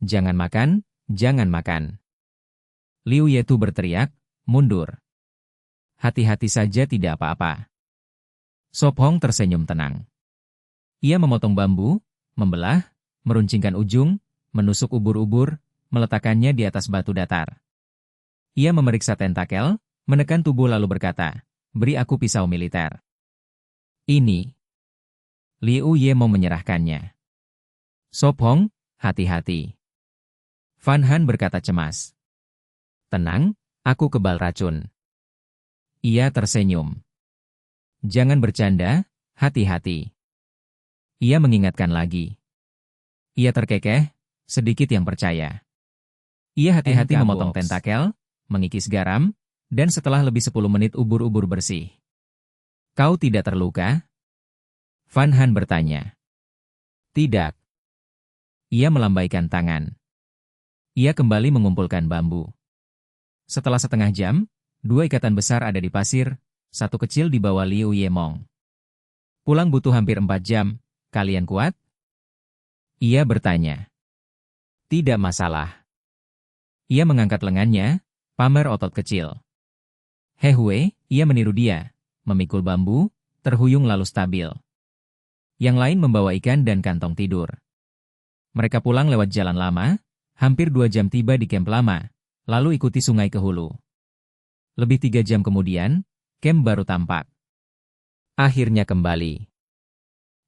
Jangan makan, jangan makan. Liu Yethu berteriak, mundur. Hati-hati saja tidak apa-apa. Sop Hong tersenyum tenang. Ia memotong bambu, membelah, meruncingkan ujung, menusuk ubur-ubur, meletakkannya di atas batu datar. Ia memeriksa tentakel, menekan tubuh lalu berkata, beri aku pisau militer. Ini. Liu Ye mau menyerahkannya. Sop Hong, hati-hati. Van Han berkata cemas. Tenang, aku kebal racun. Ia tersenyum. Jangan bercanda, hati-hati. Ia mengingatkan lagi. Ia terkekeh, sedikit yang percaya. Ia hati-hati memotong tentakel, mengikis garam, dan setelah lebih 10 menit ubur-ubur bersih. Kau tidak terluka? Van Han bertanya. Tidak. Ia melambaikan tangan. Ia kembali mengumpulkan bambu. Setelah setengah jam, 2 ikatan besar ada di pasir, 1 kecil di bawah Liu Yemong. Pulang butuh hampir 4 jam, kalian kuat? Ia bertanya. Tidak masalah. Ia mengangkat lengannya, pamer otot kecil. Hehue, ia meniru dia, memikul bambu, terhuyung lalu stabil. Yang lain membawa ikan dan kantong tidur. Mereka pulang lewat jalan lama, hampir 2 jam tiba di kamp lama, lalu ikuti sungai ke hulu. Lebih 3 jam kemudian, kamp baru tampak. Akhirnya kembali.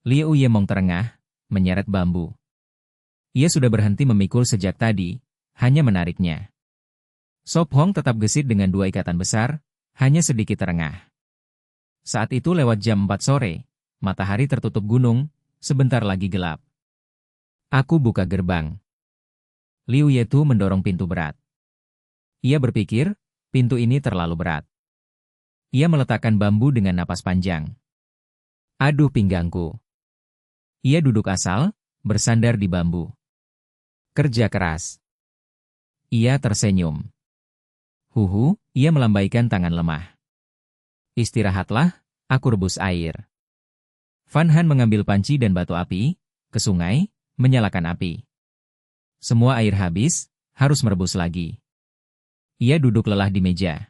Liu Yemong terengah, menyeret bambu. Ia sudah berhenti memikul sejak tadi, hanya menariknya. Sop Hong tetap gesit dengan 2 ikatan besar, hanya sedikit terengah. Saat itu lewat jam 4 sore, matahari tertutup gunung, sebentar lagi gelap. Aku buka gerbang. Liu Yethu mendorong pintu berat. Ia berpikir, pintu ini terlalu berat. Ia meletakkan bambu dengan napas panjang. Aduh pinggangku. Ia duduk asal, bersandar di bambu. Kerja keras. Ia tersenyum. Huhu, ia melambaikan tangan lemah. Istirahatlah, aku rebus air. Van Han mengambil panci dan batu api, ke sungai, menyalakan api. Semua air habis, harus merebus lagi. Ia duduk lelah di meja.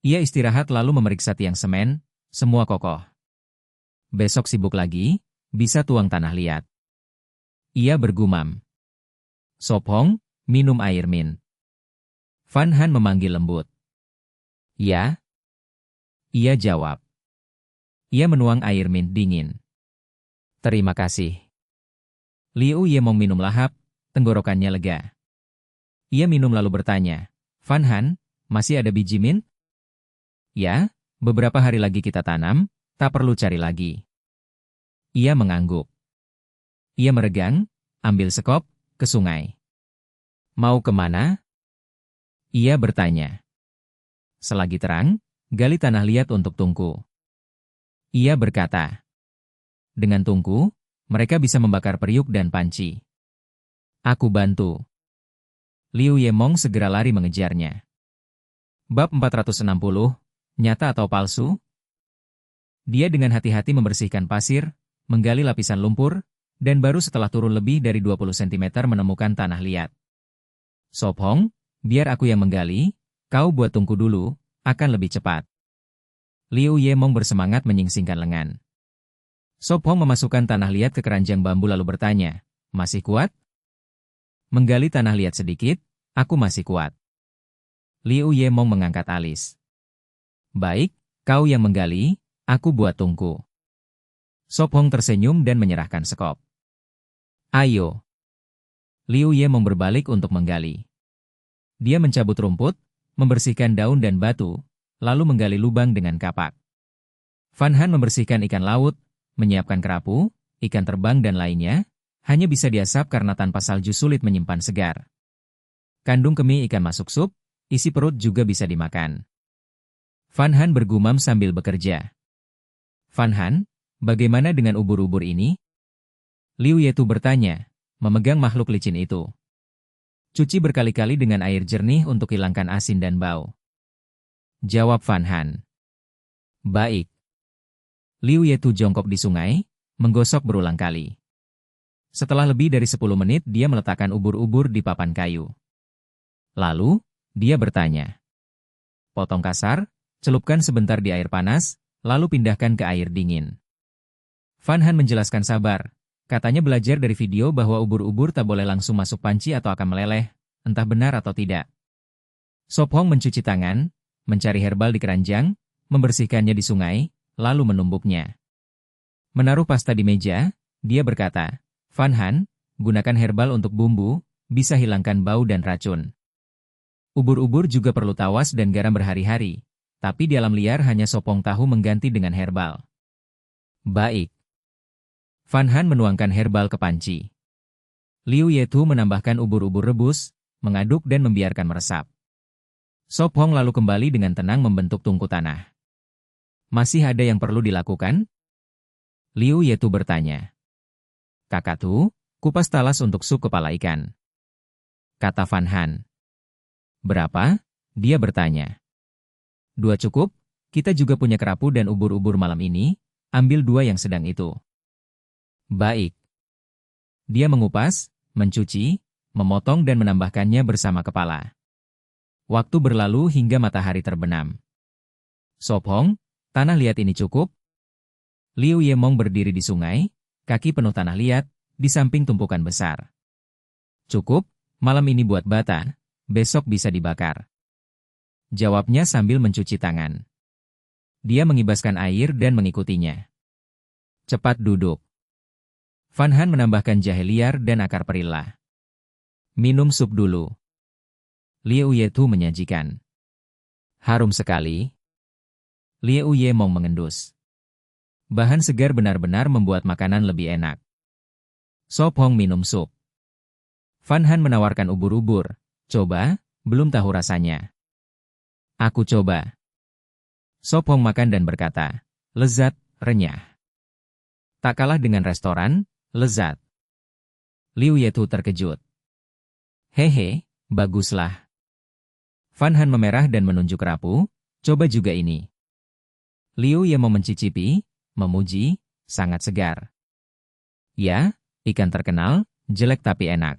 Ia istirahat lalu memeriksa tiang semen, Semua kokoh. Besok sibuk lagi, bisa tuang tanah liat. Ia bergumam. Sop Hong, minum air min. Van Han memanggil lembut. Ya? Ia jawab. Ia menuang air min dingin. Terima kasih. Liu Yemong minum lahap, tenggorokannya lega. Ia minum lalu bertanya, Van Han, masih ada biji mint? Ya, beberapa hari lagi kita tanam, tak perlu cari lagi. Ia mengangguk. Ia meregang, ambil sekop, ke sungai. Mau kemana? Ia bertanya. Selagi terang, gali tanah liat untuk tungku. Ia berkata. Dengan tungku, mereka bisa membakar periuk dan panci. Aku bantu. Liu Yemong segera lari mengejarnya. Bab 460, nyata atau palsu? Dia dengan hati-hati membersihkan pasir, menggali lapisan lumpur, dan baru setelah turun lebih dari 20 cm menemukan tanah liat. Sop Hong, biar aku yang menggali, kau buat tungku dulu, akan lebih cepat. Liu Yemong bersemangat menyingsingkan lengan. Sop Hong memasukkan tanah liat ke keranjang bambu lalu bertanya, masih kuat? Menggali tanah liat sedikit, aku masih kuat. Liu Yemong mengangkat alis. Baik, kau yang menggali, aku buat tungku. Sop Hong tersenyum dan menyerahkan sekop. Ayo. Liu Yemong berbalik untuk menggali. Dia mencabut rumput, membersihkan daun dan batu, lalu menggali lubang dengan kapak. Van Han membersihkan ikan laut, menyiapkan kerapu, ikan terbang dan lainnya, hanya bisa diasap karena tanpa salju sulit menyimpan segar. Kandung kemih ikan masuk sup, isi perut juga bisa dimakan. Van Han bergumam sambil bekerja. Van Han, bagaimana dengan ubur-ubur ini? Liu Yetu bertanya, memegang makhluk licin itu. Cuci berkali-kali dengan air jernih untuk hilangkan asin dan bau. Jawab Van Han. Baik. Liu Yetu jongkok di sungai, menggosok berulang kali. Setelah lebih dari 10 menit dia meletakkan ubur-ubur di papan kayu. Lalu, dia bertanya. Potong kasar, celupkan sebentar di air panas, lalu pindahkan ke air dingin. Van Han menjelaskan sabar. Katanya belajar dari video bahwa ubur-ubur tak boleh langsung masuk panci atau akan meleleh, entah benar atau tidak. Sop Hong mencuci tangan, mencari herbal di keranjang, membersihkannya di sungai, lalu menumbuknya. Menaruh pasta di meja, dia berkata, Van Han, gunakan herbal untuk bumbu, bisa hilangkan bau dan racun. Ubur-ubur juga perlu tawas dan garam berhari-hari, tapi di alam liar hanya sopong tahu mengganti dengan herbal. Baik. Van Han menuangkan herbal ke panci. Liu Yetu menambahkan ubur-ubur rebus, mengaduk dan membiarkan meresap. Sop Hong lalu kembali dengan tenang membentuk tungku tanah. Masih ada yang perlu dilakukan? Liu Yetu bertanya. Kakatu, kupas talas untuk sup kepala ikan. Kata Van Han. Berapa? Dia bertanya. 2 cukup, kita juga punya kerapu dan ubur-ubur malam ini, ambil 2 yang sedang itu. Baik. Dia mengupas, mencuci, memotong dan menambahkannya bersama kepala. Waktu berlalu hingga matahari terbenam. Sop Hong, tanah liat ini cukup? Liu Yemong berdiri di sungai, kaki penuh tanah liat, di samping tumpukan besar. Cukup, malam ini buat bata, besok bisa dibakar. Jawabnya sambil mencuci tangan. Dia mengibaskan air dan mengikutinya. Cepat duduk. Van Han menambahkan jahe liar dan akar perila. Minum sup dulu. Liu Yetu menyajikan. Harum sekali. Liu Yemong mengendus. Bahan segar benar-benar membuat makanan lebih enak. Sop Hong minum sup. Van Han menawarkan ubur-ubur. Coba, belum tahu rasanya. Aku coba. Sop Hong makan dan berkata, lezat, renyah. Tak kalah dengan restoran, lezat. Liu Yetu terkejut. Hehe, baguslah. Van Han memerah dan menunjuk kerapu, coba juga ini. Liu Yemong mencicipi, memuji, sangat segar. Ya, ikan terkenal, jelek tapi enak.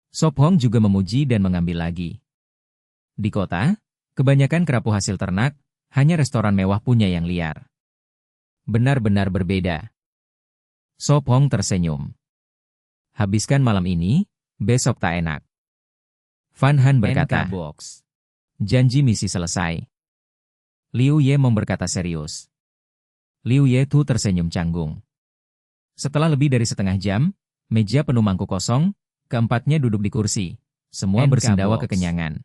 Sop Hong juga memuji dan mengambil lagi. Di kota, kebanyakan kerapu hasil ternak, hanya restoran mewah punya yang liar. Benar-benar berbeda. So Pong tersenyum. Habiskan malam ini, besok tak enak. Van Han berkata, Box. Janji misi selesai. Liu Ye berkata serius. Liu Ye Tu tersenyum canggung. Setelah lebih dari setengah jam, meja penuh mangkuk kosong, keempatnya duduk di kursi. Semua bersendawa kekenyangan.